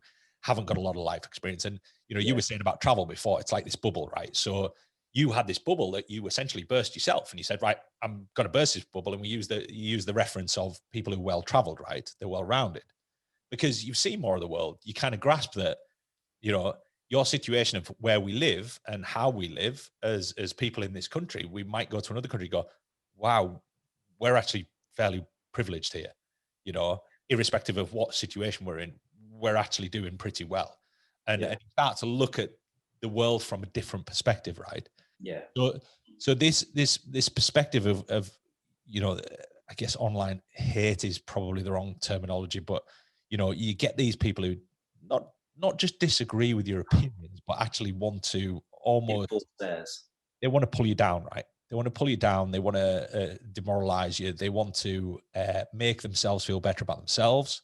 haven't got a lot of life experience. And, you know, you were saying about travel before, it's like this bubble, right? So you had this bubble that you essentially burst yourself, and you said, right, I'm going to burst this bubble. And you use the reference of people who are well-traveled, right? They're well-rounded because you've seen more of the world. You kind of grasp that, you know, your situation of where we live and how we live as people in this country, we might go to another country and go, wow, we're actually fairly privileged here, you know, irrespective of what situation we're in, we're actually doing pretty well. And you start to look at the world from a different perspective, right? Yeah. So this perspective of, you know, I guess online hate is probably the wrong terminology, but, you know, you get these people who not just disagree with your opinions, but actually want to almost, they want to pull you down, right? They want to pull you down. They want to demoralize you. They want to make themselves feel better about themselves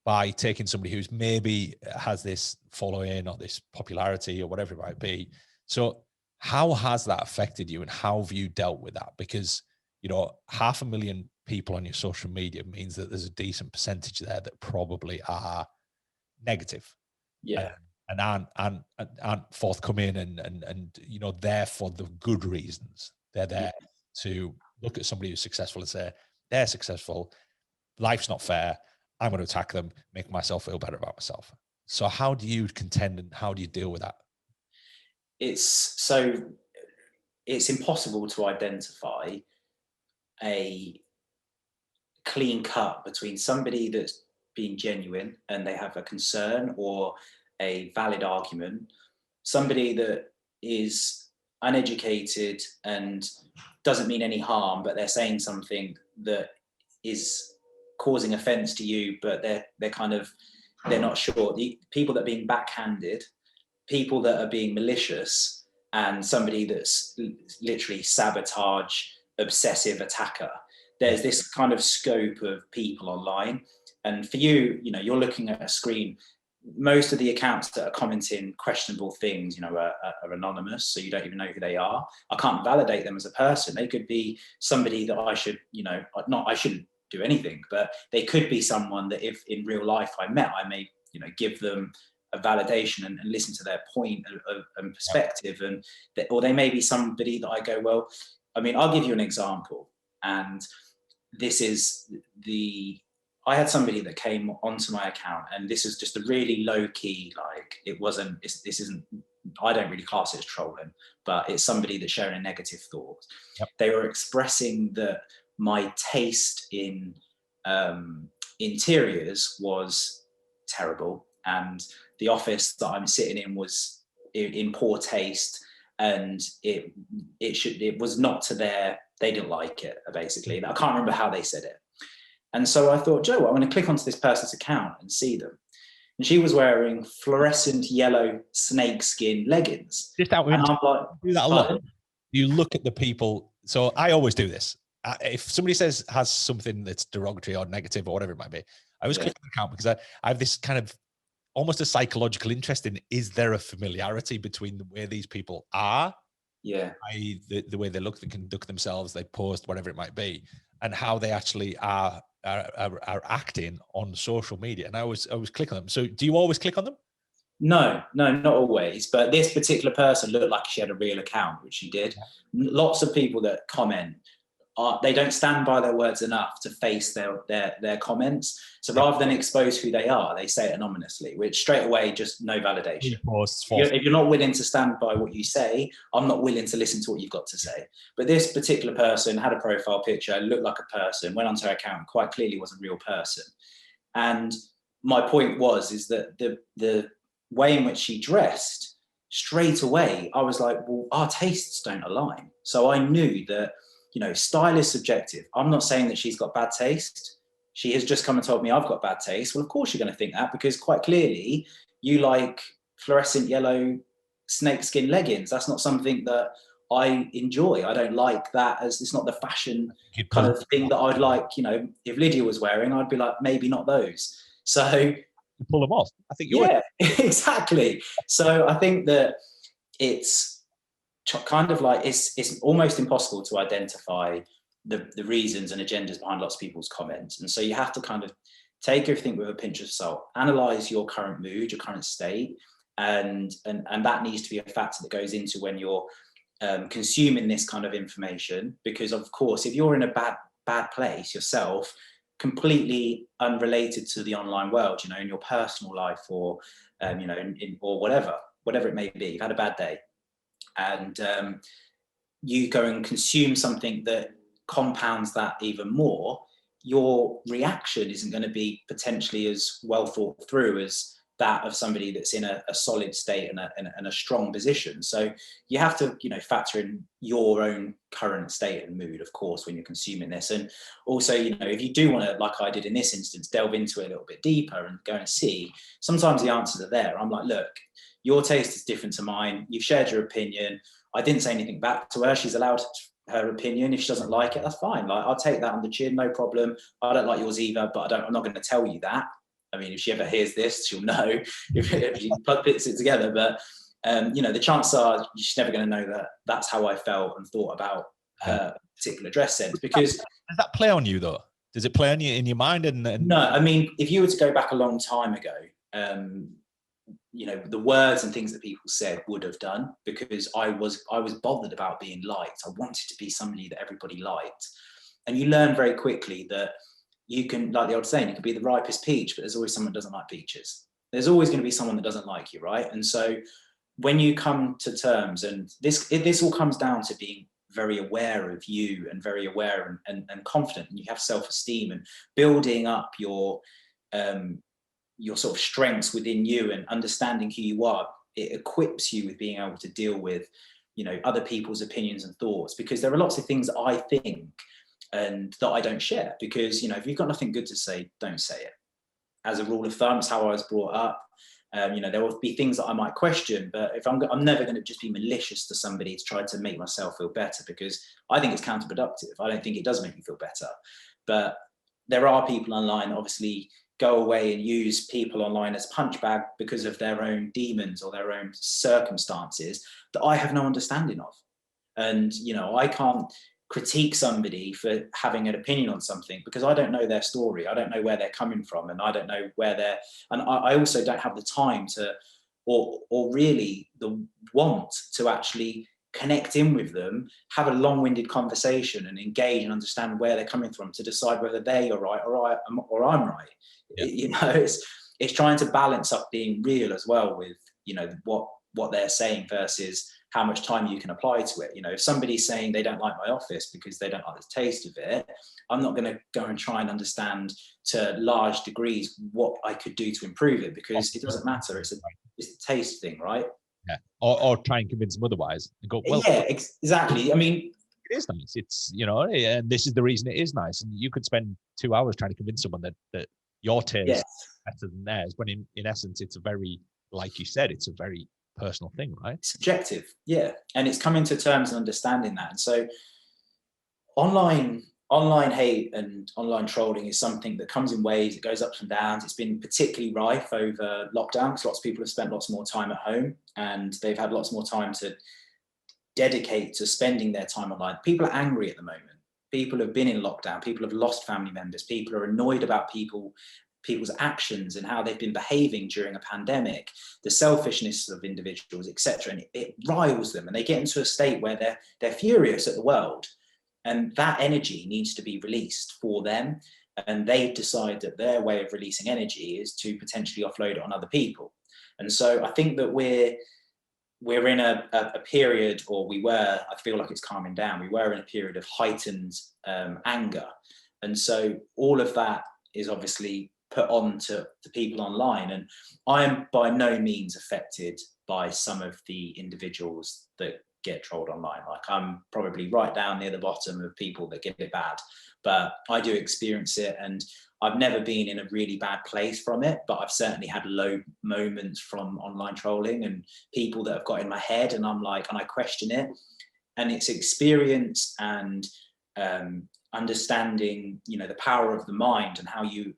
by taking somebody who's maybe has this following or this popularity or whatever it might be. So how has that affected you, and how have you dealt with that? Because, you know, 500,000 people on your social media means that there's a decent percentage there that probably are negative. And aren't forthcoming and you know, there for the good reasons. They're there to look at somebody who's successful and say, they're successful, life's not fair, I'm going to attack them, make myself feel better about myself. So how do you contend, and how do you deal with that? It's impossible to identify a clean cut between somebody that's being genuine and they have a concern or a valid argument, somebody that is uneducated and doesn't mean any harm, but they're saying something that is causing offense to you, but they're not sure. The people that are being backhanded, people that are being malicious, and somebody that's literally sabotage, obsessive attacker. There's this kind of scope of people online. And for you, you know, you're looking at a screen. Most of the accounts that are commenting questionable things, you know, are anonymous, so you don't even know who they are. I can't validate them as a person. They could be somebody that I should, you know, I shouldn't do anything, but they could be someone that if in real life I met, I may, you know, give them a validation and listen to their point and perspective, and or they may be somebody that I go, well, I mean, I'll give you an example, and this is I had somebody that came onto my account, and this is just a really low key, like this isn't, I don't really class it as trolling, but it's somebody that's sharing a negative thought. They were expressing that my taste in interiors was terrible, and the office that I'm sitting in was in poor taste, and it was not to they didn't like it, basically. I can't remember how they said it. And so I thought, Joe, I'm going to click onto this person's account and see them. And she was wearing fluorescent yellow snakeskin leggings. Just out of interest, do that a lot. You look at the people. So I always do this. If somebody has something that's derogatory or negative or whatever it might be, I always click on the account, because I have this kind of almost a psychological interest in, is there a familiarity between the way these people are, the way they look, they conduct themselves, they post, whatever it might be, and how they actually are acting on social media. And I always click on them. So do you always click on them? No, not always. But this particular person looked like she had a real account, which she did. Lots of people that comment, they don't stand by their words enough to face their comments. So rather than expose who they are, they say it anonymously, which straight away, just no validation. If you're not willing to stand by what you say, I'm not willing to listen to what you've got to say. But this particular person had a profile picture, looked like a person, went onto her account, quite clearly was a real person. And my point is that the way in which she dressed, straight away, I was like, well, our tastes don't align. So I knew that, you know, style is subjective. I'm not saying that she's got bad taste. She has just come and told me I've got bad taste. Well, of course you're going to think that, because quite clearly you like fluorescent yellow snakeskin leggings. That's not something that I enjoy. I don't like that, as it's not the fashion kind of thing that I'd like. You know, if Lydia was wearing, I'd be like, maybe not those. So you pull them off. I think you would. Exactly. So I think that it's kind of like it's almost impossible to identify the reasons and agendas behind lots of people's comments. And so you have to kind of take everything with a pinch of salt, analyze your current mood, your current state, and that needs to be a factor that goes into when you're consuming this kind of information. Because of course, if you're in a bad place yourself, completely unrelated to the online world, you know, in your personal life, or you know, or whatever it may be, you've had a bad day, and you go and consume something that compounds that even more, your reaction isn't going to be potentially as well thought through as that of somebody that's in a solid state and a strong position. So you have to, you know, factor in your own current state and mood, of course, when you're consuming this. And also, you know, if you do want to, like I did in this instance, delve into it a little bit deeper and go and see, sometimes the answers are there. I'm like, look, your taste is different to mine. You've shared your opinion. I didn't say anything back to her. She's allowed her opinion. If she doesn't like it, that's fine. Like, I'll take that on the chin, no problem. I don't like yours either, but I'm not going to tell you that. I mean, if she ever hears this, she'll know if she puts it together. But you know, the chances are she's never going to know that that's how I felt and thought about her particular dress sense. Because does that play on you though? Does it play on you in your mind? And no, I mean, if you were to go back a long time ago, you know, the words and things that people said would have done, because I was bothered about being liked. I wanted to be somebody that everybody liked. And you learn very quickly that you can, like the old saying, you can be the ripest peach, but there's always someone that doesn't like peaches. There's always going to be someone that doesn't like you, right? And so when you come to terms, and this all comes down to being very aware of you and very aware and confident, and you have self-esteem and building up your sort of strengths within you and understanding who you are. It equips you with being able to deal with, you know, other people's opinions and thoughts, because there are lots of things that I think and that I don't share, because, you know, if you've got nothing good to say, don't say it. As a rule of thumb, it's how I was brought up. You know, there will be things that I might question, but if I'm never going to just be malicious to somebody to try to make myself feel better, because I think it's counterproductive. I don't think it does make me feel better. But there are people online, obviously, go away and use people online as punchbag because of their own demons or their own circumstances that I have no understanding of. And, you know, I can't critique somebody for having an opinion on something because I don't know their story. I don't know where they're coming from, and I don't know where they're, and I also don't have the time to, or really the want to actually connect in with them, have a long-winded conversation and engage and understand where they're coming from to decide whether they are right or I'm right. Yeah. You know, it's trying to balance up being real as well with, you know, what they're saying versus how much time you can apply to it. You know, if somebody's saying they don't like my office because they don't like the taste of it, I'm not going to go and try and understand to large degrees what I could do to improve it, because it doesn't matter. It's a taste thing, right? Yeah. Or try and convince them otherwise and go, well, yeah, exactly. I mean, it is nice. It's, you know, and this is the reason it is nice. And you could spend 2 hours trying to convince someone that your taste is better than theirs, when in essence, it's a very, like you said, it's a very personal thing, right? Subjective, yeah. And it's coming to terms and understanding that. And so online hate and online trolling is something that comes in waves, it goes ups and downs. It's been particularly rife over lockdown because lots of people have spent lots more time at home and they've had lots more time to dedicate to spending their time online. People are angry at the moment. People have been in lockdown. People have lost family members. People are annoyed about people's actions and how they've been behaving during a pandemic, the selfishness of individuals, etc. And it riles them, and they get into a state where they're furious at the world, and that energy needs to be released for them. And they decide that their way of releasing energy is to potentially offload it on other people. And so I think that we're in a period, or we were, I feel like it's calming down, we were in a period of heightened anger. And so all of that is obviously put on to people online. And I am by no means affected by some of the individuals that get trolled online. Like, I'm probably right down near the bottom of people that get it bad, but I do experience it. And I've never been in a really bad place from it, but I've certainly had low moments from online trolling and people that have got in my head, and I'm like, and I question it. And it's experience and understanding, you know, the power of the mind and how you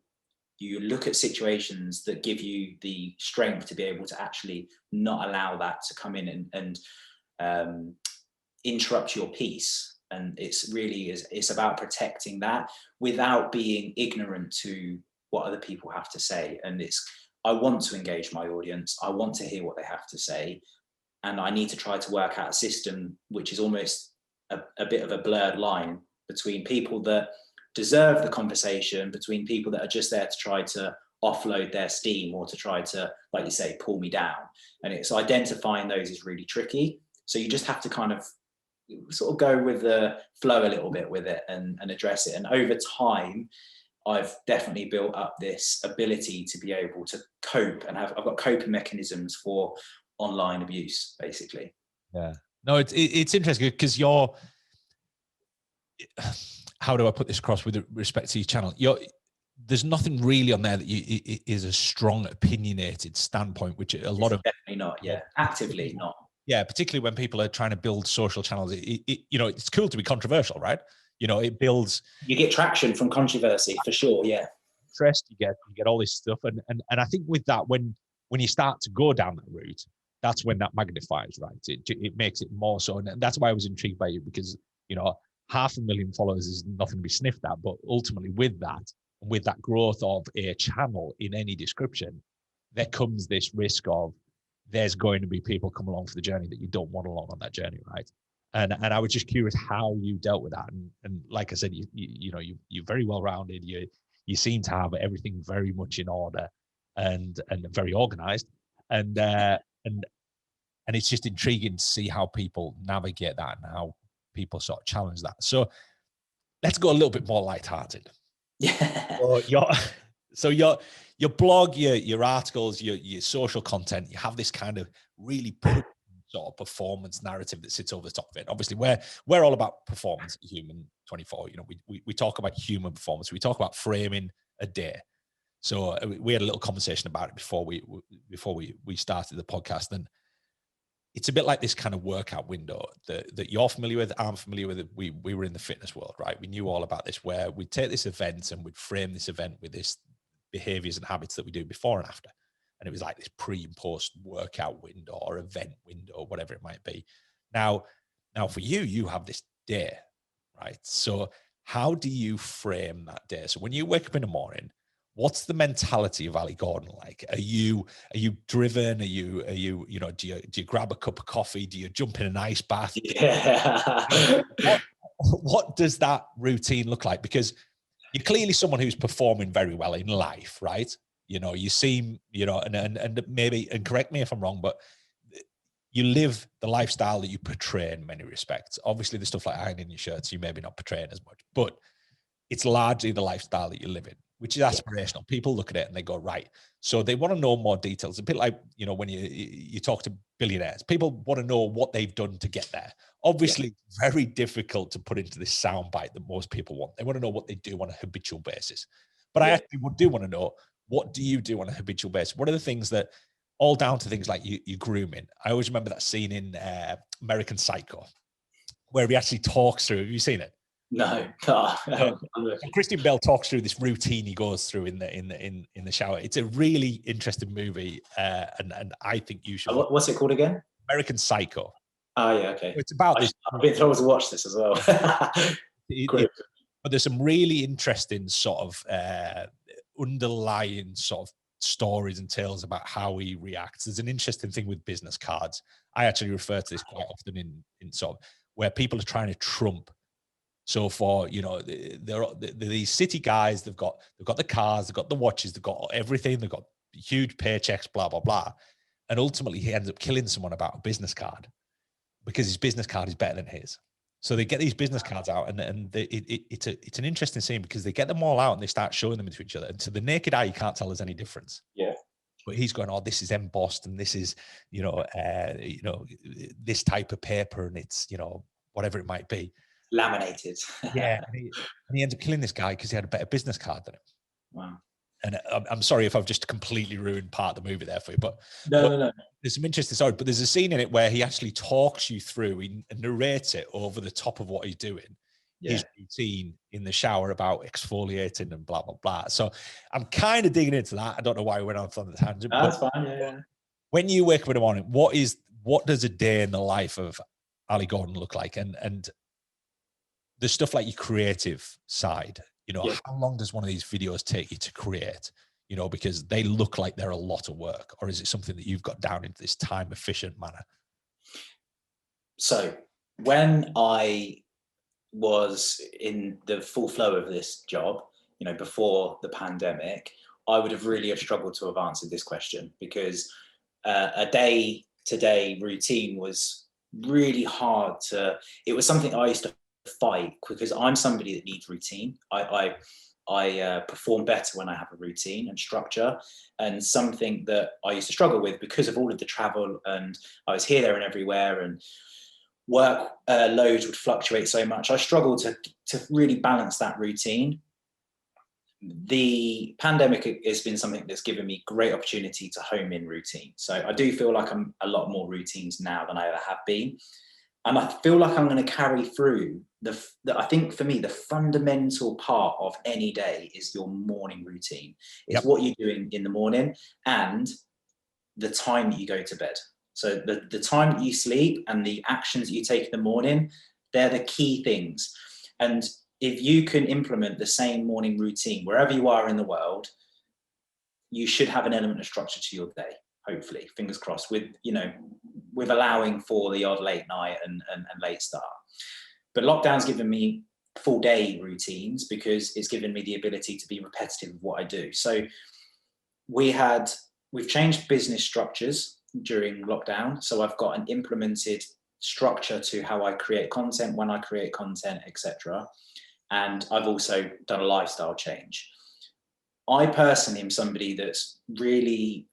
look at situations that give you the strength to be able to actually not allow that to come in and interrupt your peace. And it's about protecting that without being ignorant to what other people have to say. And I want to engage my audience. I want to hear what they have to say. And I need to try to work out a system which is almost a bit of a blurred line between people that deserve the conversation, between people that are just there to try to offload their steam or to try to, like you say, pull me down. And it's identifying those is really tricky. So you just have to kind of sort of go with the flow a little bit with it and address it. And over time, I've definitely built up this ability to be able to cope, and I've got coping mechanisms for online abuse, basically. Yeah. No, it's interesting because how do I put this across with respect to your channel? There's nothing really on there that is a strong opinionated standpoint, which a lot of definitely not. Yeah, actively not. Yeah, particularly when people are trying to build social channels, it's cool to be controversial, right? It builds. You get traction from controversy for sure. Yeah. Interest, you get all this stuff, and I think with that, when you start to go down that route, that's when that magnifies, right? It makes it more so, and that's why I was intrigued by you, because 500,000 followers is nothing to be sniffed at, but ultimately with that growth of a channel in any description, there comes this risk of there's going to be people come along for the journey that you don't want along on that journey, right? And I was just curious how you dealt with that. And like I said, you're very well rounded. You seem to have everything very much in order and very organized. And it's just intriguing to see how people navigate that and how people sort of challenge that. So let's go a little bit more lighthearted. Yeah. So your blog, your articles, your social content, you have this kind of really sort of performance narrative that sits over the top of it. Obviously, we're all about performance at Human 24. We talk about human performance. We talk about framing a day. So we had a little conversation about it before we started the podcast, and it's a bit like this kind of workout window that you're familiar with, I'm familiar with. We were in the fitness world, right? We knew all about this, where we'd take this event and we'd frame this event with this behaviors and habits that we do before and after. And it was like this pre and post workout window or event window, or whatever it might be. Now for you have this day, right? So how do you frame that day? So when you wake up in the morning, what's the mentality of Ali Gordon like? Are you driven? Do you grab a cup of coffee? Do you jump in an ice bath? Yeah. What does that routine look like? Because you're clearly someone who's performing very well in life, right? You seem, and maybe, and correct me if I'm wrong, but you live the lifestyle that you portray in many respects. Obviously, the stuff like ironing your shirts, you maybe not portraying as much, but it's largely the lifestyle that you live in, which is aspirational. People look at it and they go, right. So they want to know more details. A bit like, when you talk to billionaires, people want to know what they've done to get there. Obviously, it's very difficult to put into this soundbite that most people want. They want to know what they do on a habitual basis. But I actually do want to know, what do you do on a habitual basis? What are the things that, all down to things like you grooming? I always remember that scene in American Psycho, where he actually talks through. Have you seen it? No. Christian Bale talks through this routine he goes through in the shower. It's a really interesting movie, and I think you should. What's it called again? American Psycho. Oh yeah, okay. It's about this. I've been told to watch this as well. But there's some really interesting sort of underlying sort of stories and tales about how he reacts. There's an interesting thing with business cards. I actually refer to this quite often in sort of where people are trying to trump. So for, they're these city guys, they've got the cars, they've got the watches, they've got everything, they've got huge paychecks, blah, blah, blah. And ultimately he ends up killing someone about a business card because his business card is better than his. So they get these business cards out, and it's an interesting scene because they get them all out and they start showing them to each other. And to the naked eye, you can't tell there's any difference. Yeah. But he's going, oh, this is embossed, and this is, this type of paper, and it's, whatever it might be. Laminated. Yeah. And he ends up killing this guy because he had a better business card than him. Wow. And I'm sorry if I've just completely ruined part of the movie there for you, but no. There's some interesting stories, but there's a scene in it where he actually talks you through, he narrates it over the top of what he's doing, his routine in the shower about exfoliating and blah, blah, blah. So I'm kind of digging into that. I don't know why we went on the tangent. That's fine, yeah. When you wake up in the morning, what does a day in the life of Ali Gordon look like? And the stuff like your creative side, you know, Yeah. how long does one of these videos take you to create? You know, because they look like they're a lot of work, or is it something that you've got down into this time efficient manner? So when I was in the full flow of this job, you know, before the pandemic, I would have really have struggled to have answered this question, because a day to day routine was really hard to, it was something I used to fight, because I'm somebody that needs routine. I perform better when I have a routine and structure, and something that I used to struggle with because of all of the travel, and I was here, there, and everywhere, and work loads would fluctuate so much. I struggled to really balance that routine. The pandemic has been something that's given me great opportunity to home in routine. So I do feel like I'm a lot more routines now than I ever have been. And I feel like I'm going to carry through I think for me, the fundamental part of any day is your morning routine. It's Yep. what you're doing in the morning and the time that you go to bed. So the time that you sleep and the actions that you take in the morning, they're the key things. And if you can implement the same morning routine wherever you are in the world, you should have an element of structure to your day, hopefully, fingers crossed, with, you know, with allowing for the odd late night and late start. But lockdown's given me full day routines because it's given me the ability to be repetitive of what I do. So we've changed business structures during lockdown. So I've got an implemented structure to how I create content, when I create content, etc. And I've also done a lifestyle change. I personally am somebody that's really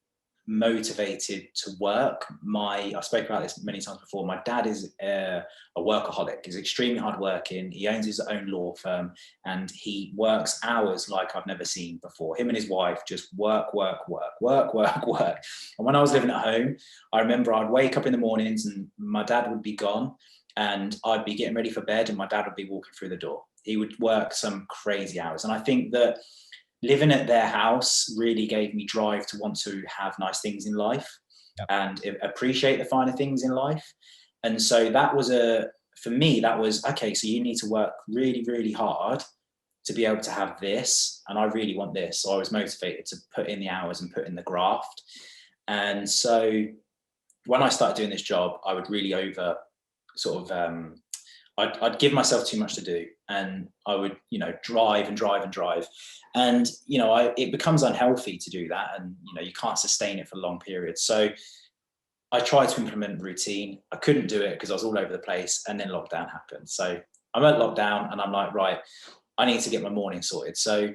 motivated to work. I spoke about this many times before. My dad is a workaholic. He's extremely hardworking. He owns his own law firm and he works hours like I've never seen before. Him and his wife just work, work, work, work, work, work. And when I was living at home, I remember I'd wake up in the mornings and my dad would be gone and I'd be getting ready for bed and my dad would be walking through the door. He would work some crazy hours. And I think that living at their house really gave me drive to want to have nice things in life. Yep. And appreciate the finer things in life. And so that was for me, that was, okay, so you need to work really, really hard to be able to have this. And I really want this. So I was motivated to put in the hours and put in the graft. And so when I started doing this job, I would really I'd give myself too much to do and I would, you know, drive and drive and drive. And, you know, it becomes unhealthy to do that. And, you know, you can't sustain it for long periods. So I tried to implement routine. I couldn't do it because I was all over the place. And then lockdown happened. So I'm at lockdown and I'm like, right, I need to get my morning sorted. So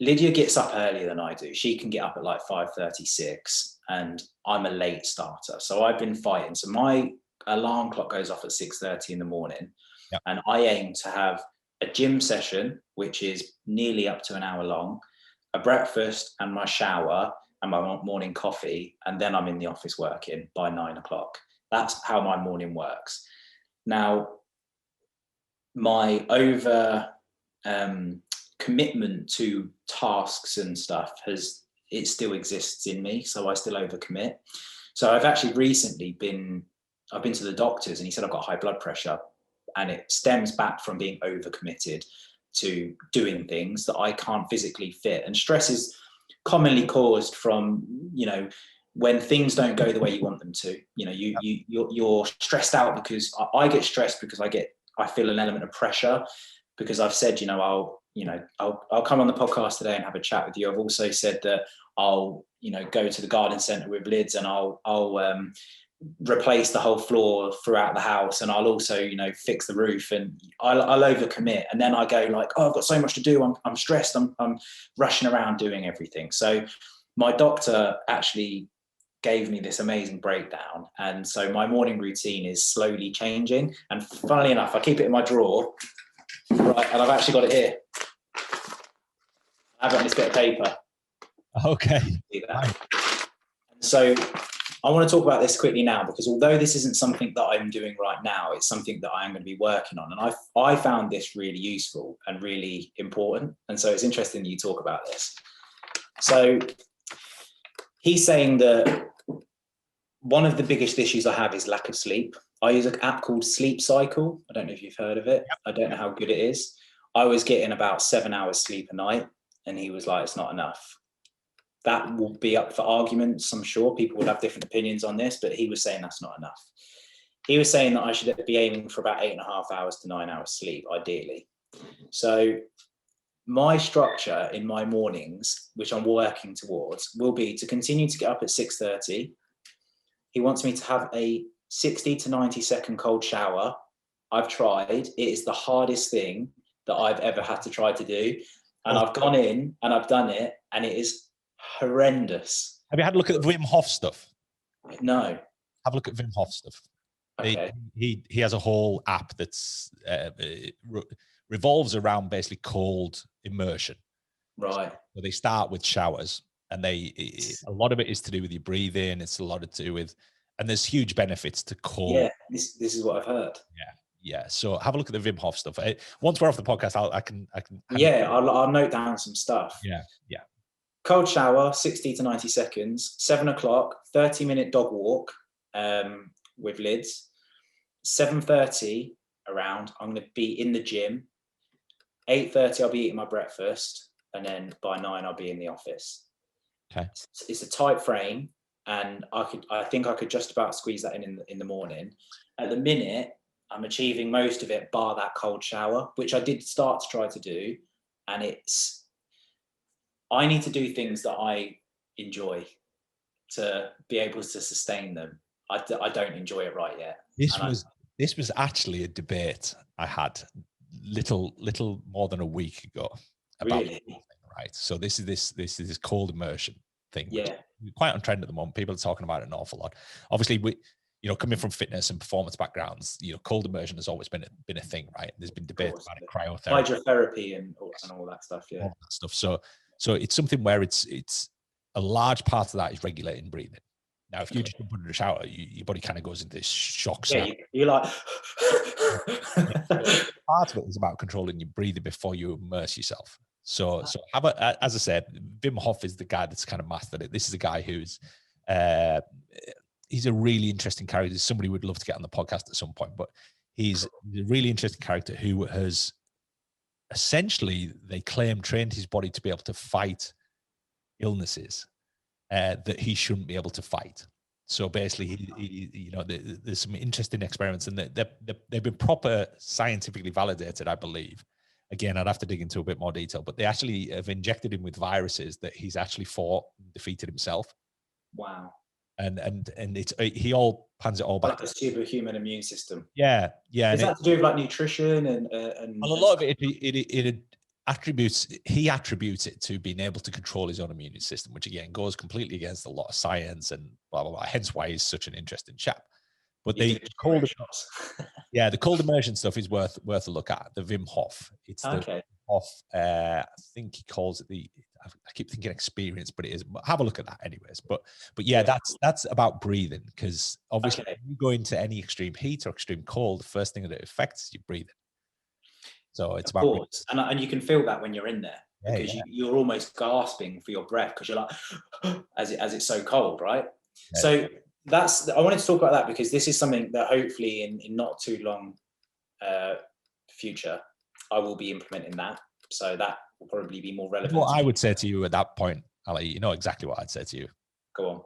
Lydia gets up earlier than I do. She can get up at like 5:36 and I'm a late starter. So I've been fighting. So my alarm clock goes off at 6:30 in the morning. Yep. And I aim to have a gym session, which is nearly up to an hour long, a breakfast and my shower and my morning coffee. And then I'm in the office working by 9 o'clock. That's how my morning works. Now, my commitment to tasks and stuff it still exists in me. So I still overcommit. So I've actually recently I've been to the doctors and he said I've got high blood pressure. And it stems back from being overcommitted to doing things that I can't physically fit. And stress is commonly caused from, you know, when things don't go the way you want them to. You know, you're stressed out because I get stressed because I feel an element of pressure because I've said, I'll come on the podcast today and have a chat with you. I've also said that I'll, go to the garden centre with lids and I'll replace the whole floor throughout the house, and I'll also fix the roof, and I'll overcommit, and then I go like, oh, I've got so much to do, I'm stressed, I'm rushing around doing everything. So my doctor actually gave me this amazing breakdown, and so my morning routine is slowly changing, and funnily enough I keep it in my drawer, right, and I've actually got it here. I've got this bit of paper. Okay. See that? So I want to talk about this quickly now, because although this isn't something that I'm doing right now, it's something that I am going to be working on. And I found this really useful and really important. And so it's interesting that you talk about this. So he's saying that one of the biggest issues I have is lack of sleep. I use an app called Sleep Cycle. I don't know if you've heard of it. I don't know how good it is. I was getting about 7 hours sleep a night, and he was like, it's not enough. That will be up for arguments. I'm sure people would have different opinions on this, but he was saying that's not enough. He was saying that I should be aiming for about 8.5 hours to 9 hours sleep, ideally. So my structure in my mornings, which I'm working towards, will be to continue to get up at 6:30. He wants me to have a 60 to 90-second cold shower. I've tried. It is the hardest thing that I've ever had to try to do. And I've gone in and I've done it, and it is horrendous. Have you had a look at the Wim Hof stuff? No. Have a look at Wim Hof stuff. Okay. He has a whole app that's revolves around basically cold immersion. Right. So they start with showers, and a lot of it is to do with your breathing. It's a lot to do with, and there's huge benefits to cold. Yeah, this is what I've heard. Yeah. So have a look at the Wim Hof stuff. Once we're off the podcast, I can. Yeah, I'll note down some stuff. Yeah. Cold shower, 60 to 90 seconds. 7 o'clock, 30-minute dog walk with lids. 7:30 around, I'm going to be in the gym. 8:30, I'll be eating my breakfast, and then by 9, I'll be in the office. Okay. It's a tight frame, and I think I could just about squeeze that in the morning. At the minute, I'm achieving most of it, bar that cold shower, which I did start to try to do, and I need to do things that I enjoy to be able to sustain them. I don't enjoy it right yet. This was actually a debate I had little more than a week ago about really? Right. So this is this cold immersion thing. Yeah. Which is quite on trend at the moment. People are talking about it an awful lot. Obviously, coming from fitness and performance backgrounds, cold immersion has always been a thing, right? There's been debates about it, cryotherapy, hydrotherapy, and all that stuff. Yeah. All that stuff. So it's something where it's a large part of that is regulating breathing. Now, if you just jump under the shower, your body kind of goes into this shock. Yeah, you're like. Part of it is about controlling your breathing before you immerse yourself. So as I said, Wim Hof is the guy that's kind of mastered it. This is a guy who's he's a really interesting character. Somebody would love to get on the podcast at some point, but he's a really interesting character who has essentially, they claim, trained his body to be able to fight illnesses that he shouldn't be able to fight. So basically, there's some interesting experiments, and they've been proper scientifically validated, I believe. Again, I'd have to dig into a bit more detail, but they actually have injected him with viruses that he's actually fought and defeated himself. Wow. And he all pans it all back. Like a superhuman immune system. Yeah. Is that to do with like nutrition and a lot of it he attributes it to being able to control his own immune system, which again goes completely against a lot of science and blah blah blah. Hence why he's such an interesting chap. But the cold immersion stuff is worth a look at. The Wim Hof. It's the Wim Hof. I think he calls it I keep thinking experience, but it is. But have a look at that, anyways. But yeah, that's about breathing, because obviously when you go into any extreme heat or extreme cold, the first thing that it affects is your breathing. So it's about breathing. And you can feel that when you're in there, because you're almost gasping for your breath because you're like as it's so cold, right? Yeah. So I wanted to talk about that because this is something that hopefully in not too long future I will be implementing that. So that will probably be more relevant. What I would say to you at that point, Ali, you know exactly what I'd say to you. Go on.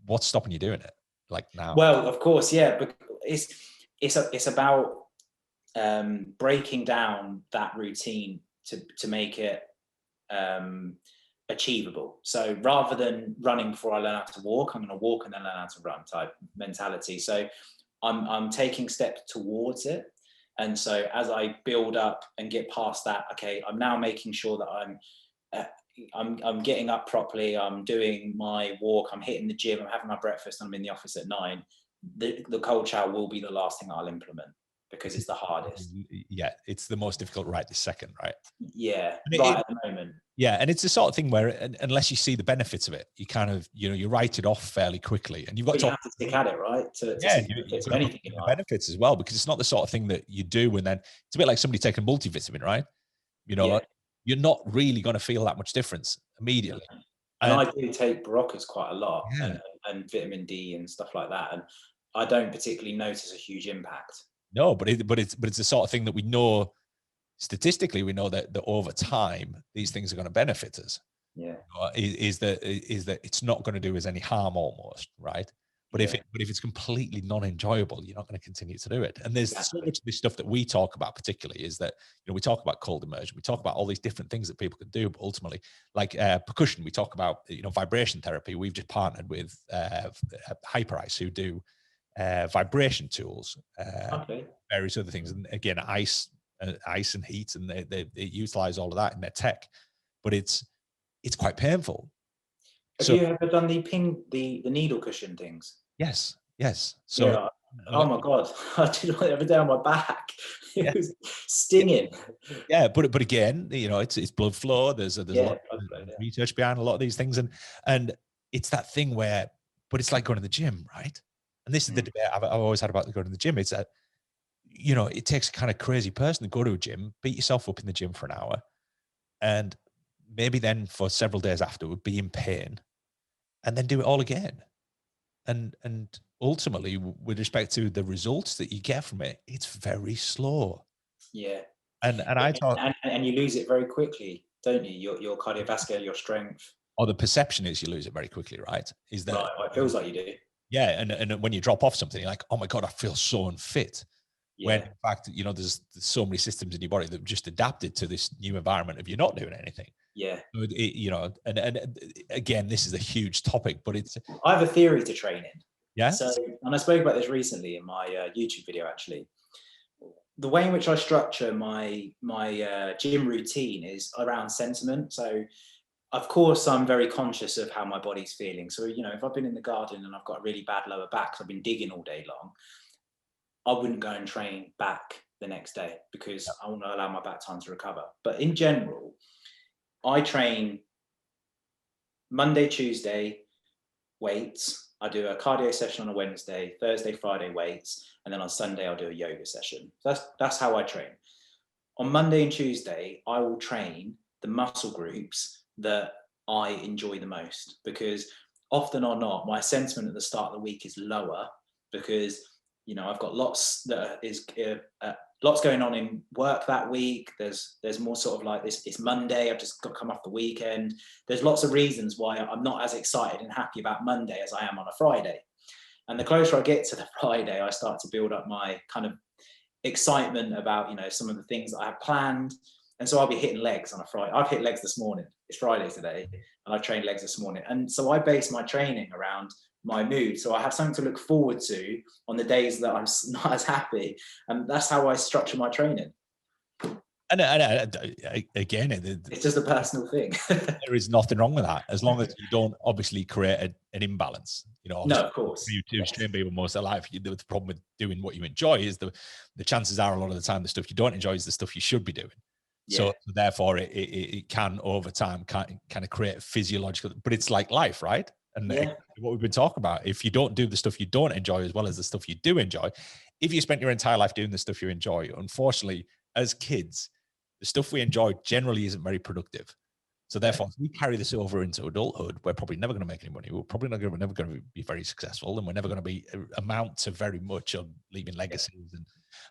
What's stopping you doing it? Like now? Well, of course, yeah. But it's about breaking down that routine to make it achievable. So rather than running before I learn how to walk, I'm going to walk and then learn how to run type mentality. So I'm taking steps towards it. And so as I build up and get past that, okay, I'm now making sure that I'm getting up properly. I'm doing my walk. I'm hitting the gym. I'm having my breakfast. And I'm in the office at 9. The cold shower will be the last thing I'll implement because it's the hardest. Yeah, it's the most difficult right this second, right? Yeah, at the moment. Yeah, and it's the sort of thing where unless you see the benefits of it, you kind of, you write it off fairly quickly, and you've got to have to stick at it, right? To anything in life. Benefits as well, because it's not the sort of thing that you do and then it's a bit like somebody taking a multivitamin, right? Like, you're not really going to feel that much difference immediately. And I do take Baroccas quite a lot, and vitamin D and stuff like that, and I don't particularly notice a huge impact. No, but it's the sort of thing that we know statistically, we know that over time these things are going to benefit us. Yeah, Is that it's not going to do us any harm almost, right? yeah, But if it's completely non-enjoyable, you're not going to continue to do it. And there's so exactly. much of this stuff that we talk about, particularly, is that we talk about cold immersion, we talk about all these different things that people can do, but ultimately, like percussion, we talk about vibration therapy. We've just partnered with Hyperice, who do vibration tools, Okay. various other things, and again, ice and heat, and they utilize all of that in their tech, but it's quite painful. Have So you ever done the needle cushion things? yes, yes. So Yeah. Oh what- my God. I did it every day on my back. yeah, It was stinging. yeah, but again, it's blood flow. There's a Yeah. lot Okay, of yeah. research behind a lot of these things, and it's that thing where, but it's like going to the gym, right? And this is the Mm. debate I've always had about going to the gym. It's that it takes a kind of crazy person to go to a gym, beat yourself up in the gym for an hour, and maybe then for several days afterward be in pain, and then do it all again. And ultimately, with respect to the results that you get from it, it's very slow. Yeah. And I thought, And you lose it very quickly, don't you? Your cardiovascular, your strength. or the perception is you lose it very quickly, right? Is that Right. Well, it feels like you do. yeah, and when you drop off something, you're like, oh my god, I feel so unfit. When Yeah. in fact, there's so many systems in your body that have just adapted to this new environment of you not doing anything. Yeah. So and again, this is a huge topic, but it's I have a theory to training. yeah, So, and I spoke about this recently in my YouTube video, actually. The way in which I structure my gym routine is around sentiment. So, of course, I'm very conscious of how my body's feeling. So, if I've been in the garden and I've got a really bad lower back, 'cause I've been digging all day long, I wouldn't go and train back the next day because I want to allow my back time to recover. But in general, I train Monday, Tuesday, weights. I do a cardio session on a Wednesday, Thursday, Friday weights, and then on Sunday I'll do a yoga session. That's how I train. On Monday and Tuesday, I will train the muscle groups that I enjoy the most because often or not, my sentiment at the start of the week is lower because I've got lots going on in work that week. There's more sort of like this. It's Monday. I've just got to come off the weekend. There's lots of reasons why I'm not as excited and happy about Monday as I am on a Friday. And the closer I get to the Friday, I start to build up my kind of excitement about some of the things that I have planned. And so I'll be hitting legs on a Friday. I've hit legs this morning. It's Friday today, and I've trained legs this morning. And so I base my training around my mood. So I have something to look forward to on the days that I'm not as happy. And that's how I structure my training. and again, It's just a personal thing. there is nothing wrong with that as long as you don't obviously create an imbalance. No, Obviously, of course. you Yes. train people most of their life. The problem with doing what you enjoy is the chances are a lot of the time the stuff you don't enjoy is the stuff you should be doing. Yeah. So therefore, it can over time kind of create physiological. But it's like life, right? And Yeah. what we've been talking about, if you don't do the stuff you don't enjoy as well as the stuff you do enjoy, if you spent your entire life doing the stuff you enjoy, unfortunately, as kids, the stuff we enjoy generally isn't very productive. So No. therefore, if we carry this over into adulthood, we're probably never going to make any money. We're probably never going to be very successful, and we're never going to be amount to very much of leaving legacies and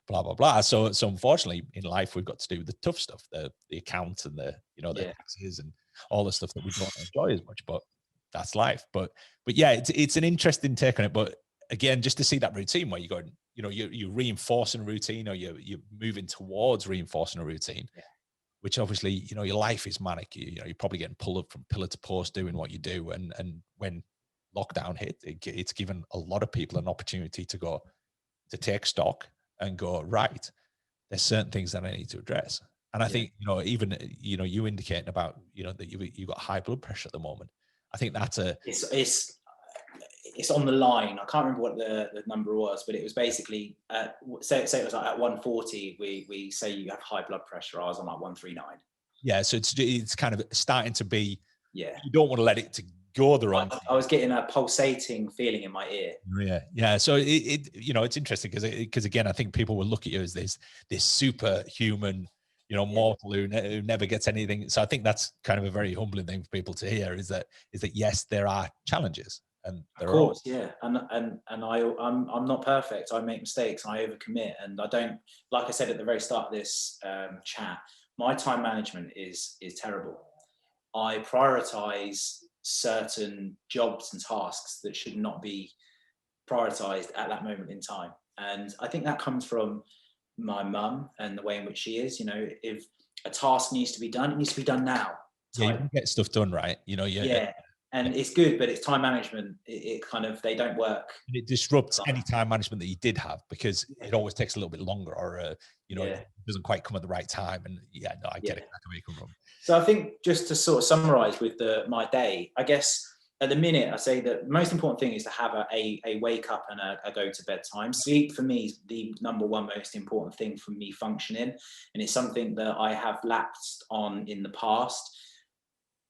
blah blah blah. So unfortunately, in life, we've got to do the tough stuff, the accounts and the the Yeah. taxes and all the stuff that we don't enjoy as much. But that's life. But yeah, it's an interesting take on it. But again, just to see that routine where you're going, you're reinforcing a routine, or you're moving towards reinforcing a routine, Yeah. which obviously, your life is manic. You're probably getting pulled up from pillar to post doing what you do. And when lockdown hit, it's given a lot of people an opportunity to take stock and go, right, there's certain things that I need to address. And I Yeah. think, even, you indicating about, that you've got high blood pressure at the moment. I think that's It's on the line. I can't remember what the number was, but it was basically say it was like at 140. We say you have high blood pressure. I was on like 139. yeah. So it's kind of starting to be, Yeah. you don't want to let it to go the wrong. I was getting a pulsating feeling in my ear. Yeah. So it's interesting because again, I think people will look at you as this superhuman, mortal who never gets anything. So I think that's kind of a very humbling thing for people to hear is that yes, there are challenges, and Of there are always, course, yeah, I'm not perfect. I make mistakes. I overcommit, and I don't. Like I said at the very start of this chat, my time management is terrible. I prioritize certain jobs and tasks that should not be prioritized at that moment in time, and I think that comes from my mum and the way in which she is. You know, if a task needs to be done, it needs to be done now. yeah, you Type. can get stuff done, right? You know, Yeah, yeah. and it's good, but it's time management. It kind of they don't work. And it disrupts any time management that you did have because Yeah, it always takes a little bit longer, or it yeah, doesn't quite come at the right time. And yeah, no, I yeah. get it. I can make them from. So I think just to sort of summarize with my day, I guess at the minute I say that the most important thing is to have a wake up and a go to bed time. Sleep for me is the number one most important thing for me functioning, and it's something that I have lapsed on in the past.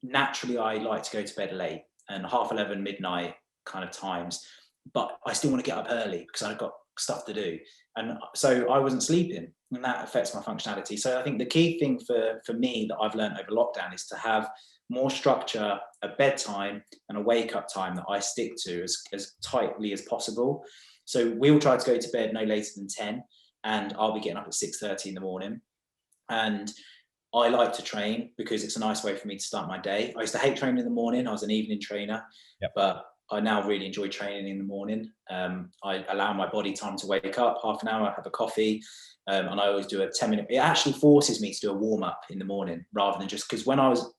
Naturally, I like to go to bed late and 11:30, midnight kind of times, but I still want to get up early because I've got stuff to do. And so I wasn't sleeping, and that affects my functionality. So I think the key thing for me that I've learned over lockdown is to have more structure, a bedtime and a wake up time that I stick to as tightly as possible. So we'll try to go to bed no later than 10, and I'll be getting up at 6:30 in the morning. And I like to train because it's a nice way for me to start my day. I used to hate training in the morning. I was an evening trainer, Yep. but I now really enjoy training in the morning. I allow my body time to wake up, half an hour, have a coffee, and I always do a 10-minute. It actually forces me to do a warm up in the morning rather than just because when I was,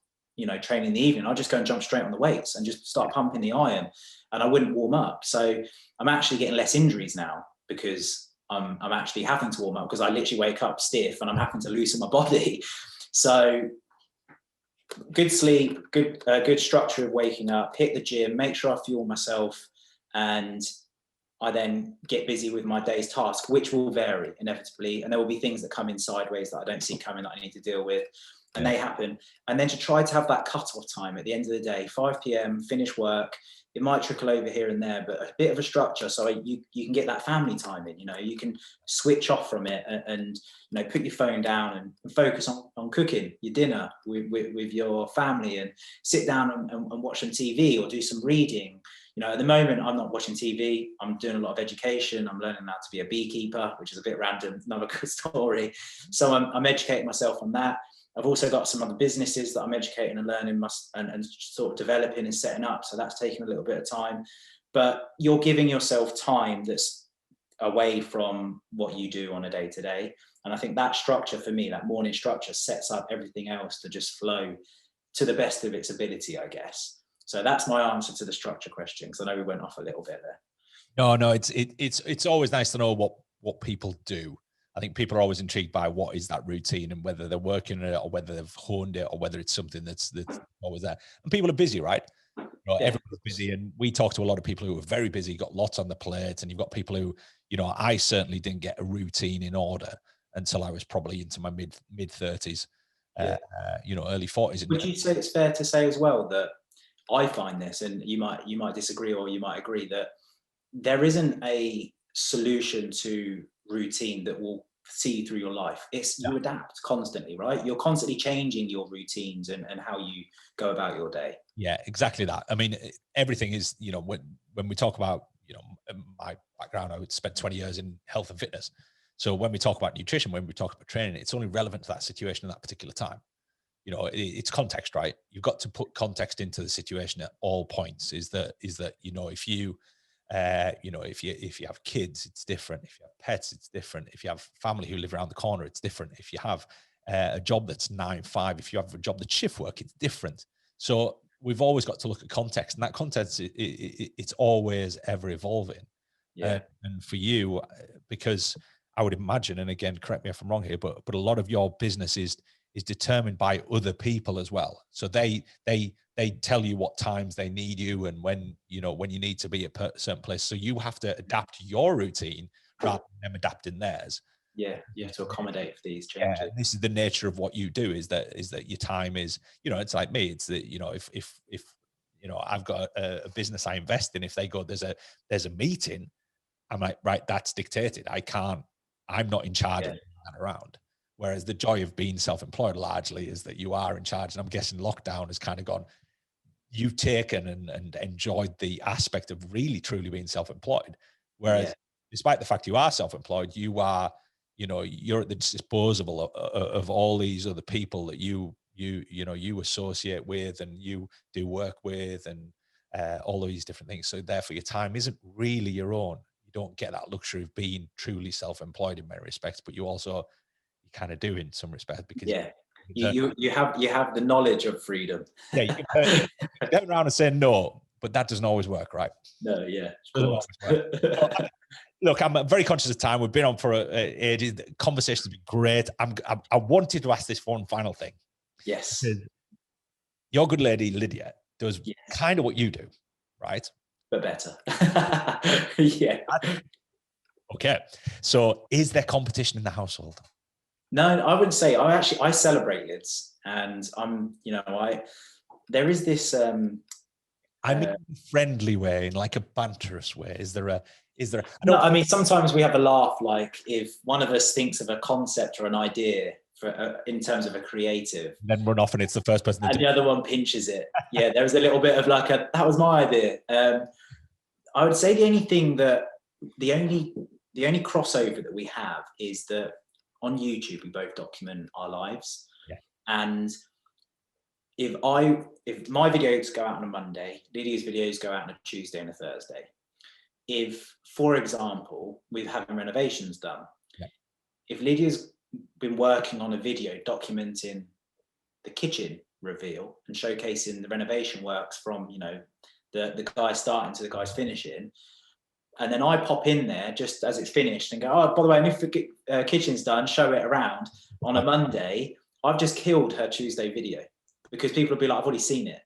training in the evening, I'd just go and jump straight on the weights and just start pumping the iron, and I wouldn't warm up. So I'm actually getting less injuries now because I'm actually having to warm up because I literally wake up stiff and I'm having to loosen my body. So good sleep, good structure of waking up, hit the gym, make sure I fuel myself, and I then get busy with my day's task, which will vary inevitably, and there will be things that come in sideways that I don't see coming that I need to deal with, and Yeah. they happen. And then to try to have that cut-off time at the end of the day, 5 p.m., finish work. It might trickle over here and there, but a bit of a structure so you can get that family time in. You can switch off from it and put your phone down and focus on cooking your dinner with your family, and sit down and watch some TV or do some reading. At the moment, I'm not watching TV. I'm doing a lot of education. I'm learning how to be a beekeeper, which is a bit random, another good story. So I'm educating myself on that. I've also got some other businesses that I'm educating and learning and sort of developing and setting up. So that's taking a little bit of time. But you're giving yourself time that's away from what you do on a day to day. And I think that structure for me, that morning structure, sets up everything else to just flow to the best of its ability, I guess. So that's my answer to the structure question, because I know we went off a little bit there. No, it's always nice to know what people do. I think people are always intrigued by what is that routine and whether they're working on it or whether they've honed it or whether it's something that's always there. And people are busy, right? Yeah, Everybody's busy, and we talk to a lot of people who are very busy, got lots on the plate, and you've got people who, I certainly didn't get a routine in order until I was probably into my mid 30s, yeah. early 40s. Would you say it's fair to say as well that I find this, and you might disagree or you might agree, that there isn't a solution to routine that will see you through your life. It's Yeah, you adapt constantly, right? You're constantly changing your routines and how you go about your day. yeah, exactly that. I mean, everything is, when we talk about, my background, I would spend 20 years in health and fitness. So when we talk about nutrition, when we talk about training, it's only relevant to that situation at that particular time. It's context, right? You've got to put context into the situation at all points. Is that if you if you have kids, it's different. If you have pets, it's different. If you have family who live around the corner, it's different. If you have a job that's 9 to 5, if you have a job that's shift work, it's different. So we've always got to look at context, and that context it's always ever evolving. Yeah, And for you, because I would imagine, and again, correct me if I'm wrong here, but a lot of your business is determined by other people as well. So they tell you what times they need you and when you need to be at a certain place. So you have to adapt your routine rather than them adapting theirs. yeah. You have to accommodate for these Yeah, changes. this is the nature of what you do. Is that your time is, it's like me. It's that, if I've got a business I invest in. If they go, there's a meeting, I'm like, right, that's dictated. I'm not in charge of Yeah, that around. Whereas the joy of being self-employed largely is that you are in charge. And I'm guessing lockdown has kind of gone, you've taken and enjoyed the aspect of really truly being self-employed. Whereas despite the fact you are self-employed, you are, you're at the disposal of all these other people that you associate with and you do work with, and all of these different things. So therefore your time isn't really your own. You don't get that luxury of being truly self-employed in many respects, but you kind of do in some respects, because you have the knowledge of freedom. you can turn around and say no, but that doesn't always work, right? No, of course. Look, I'm very conscious of time. We've been on for ages. The conversation has been great. I wanted to ask this one final thing. Yes. Your good lady Lydia does kind of what you do, right? But better. Yeah. Okay. So is there competition in the household? No, I wouldn't say. I celebrate lids, and there is this I mean, friendly way, in like a banterous way. Is there no, I mean, sometimes we have a laugh, like if one of us thinks of a concept or an idea for in terms of a creative, then run off and it's the first person and the other one pinches it. Yeah, there was a little bit of like that was my idea. I would say the only crossover that we have is that on YouTube we both document our lives. And if my videos go out on a Monday, Lydia's videos go out on a Tuesday and a Thursday. If, for example, we're having renovations done, if Lydia's been working on a video documenting the kitchen reveal and showcasing the renovation works from, the guy starting to the guy's finishing, and then I pop in there just as it's finished and go, oh, by the way, if the kitchen's done, show it around on a Monday, I've just killed her Tuesday video, because people will be like, I've already seen it.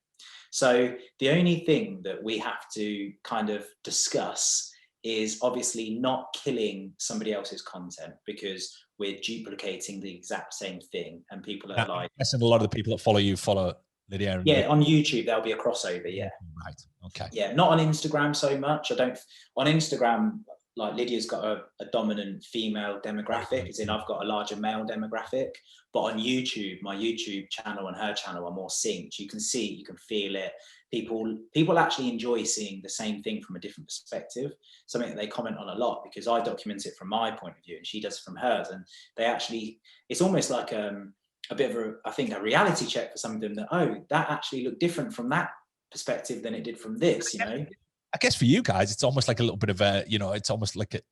So the only thing that we have to kind of discuss is obviously not killing somebody else's content, because we're duplicating the exact same thing. And people are like... a lot of the people that follow you follow Lydia. Yeah, on YouTube, there'll be a crossover, Right, okay. Yeah, not on Instagram so much. On Instagram, like Lydia's got a dominant female demographic, as in I've got a larger male demographic. But on YouTube, my YouTube channel and her channel are more synced. You can see, you can feel it. People actually enjoy seeing the same thing from a different perspective, something that they comment on a lot, because I document it from my point of view and she does it from hers. And it's almost like a bit of a reality check for some of them, that, oh, that actually looked different from that perspective than it did from this, I guess for you guys, it's almost like a little bit of a, it's almost like a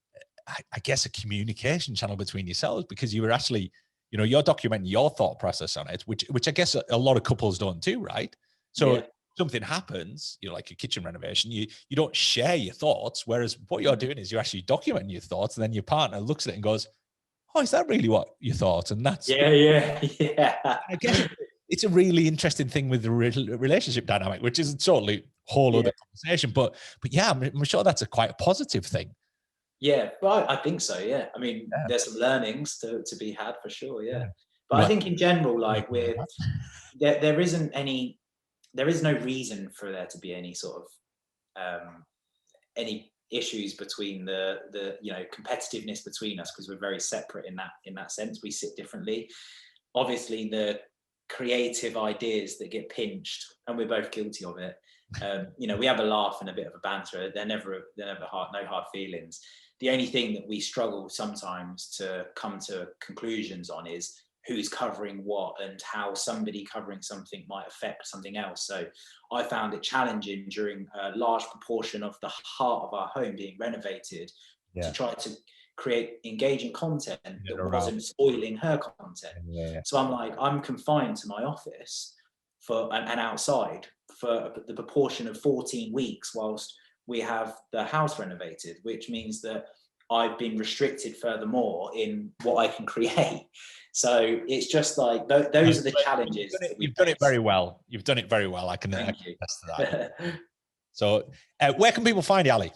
communication channel between yourselves, because you were actually, you're documenting your thought process on it, which I guess a lot of couples don't do, right? So something happens, like a kitchen renovation, you don't share your thoughts, whereas what you're doing is you're actually documenting your thoughts, and then your partner looks at it and goes, oh, is that really what you thought? And that's... I guess it's a really interesting thing with the relationship dynamic, which is a totally whole other conversation. But yeah, I'm sure that's quite a positive thing. Yeah, well, I think so. Yeah, I mean, there's some learnings to be had for sure. Yeah, but I think in general, like there is no reason for there to be any sort of any issues between the competitiveness between us, because we're very separate in that sense. We sit differently. Obviously, the creative ideas that get pinched, and we're both guilty of it. We have a laugh and a bit of a banter. They're never hard, no hard feelings. The only thing that we struggle sometimes to come to conclusions on is who's covering what and how somebody covering something might affect something else. So I found it challenging during a large proportion of the heart of our home being renovated to try to create engaging content that wasn't spoiling her content. So I'm confined to my office and outside for the proportion of 14 weeks whilst we have the house renovated, which means that I've been restricted furthermore in what I can create. So it's just like those are the challenges. You've done it very well. You've done it very well. I can attest to that. So where can people find you, Ali?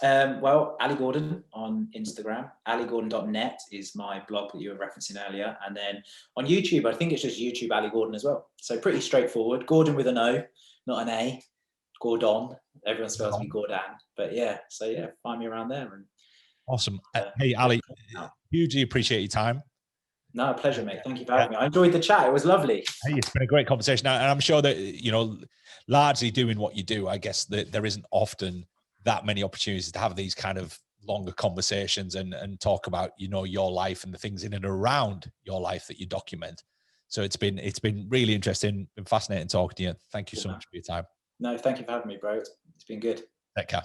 Well, Ali Gordon on Instagram. AliGordon.net is my blog that you were referencing earlier. And then on YouTube, I think it's just YouTube Ali Gordon as well. So pretty straightforward. Gordon with an O, not an A. Gordon. Everyone spells me Gordon. But yeah, so yeah, find me around there. And awesome. Hey, Ali, hugely appreciate your time. No, a pleasure, mate. Thank you for having me. I enjoyed the chat. It was lovely. Hey, it's been a great conversation, and I'm sure that, you know, largely doing what you do, I guess that there isn't often that many opportunities to have these kind of longer conversations and talk about, you know, your life and the things in and around your life that you document. So it's been really interesting, been fascinating talking to you. Thank you so much for your time. No, thank you for having me, bro. It's been good. Take care.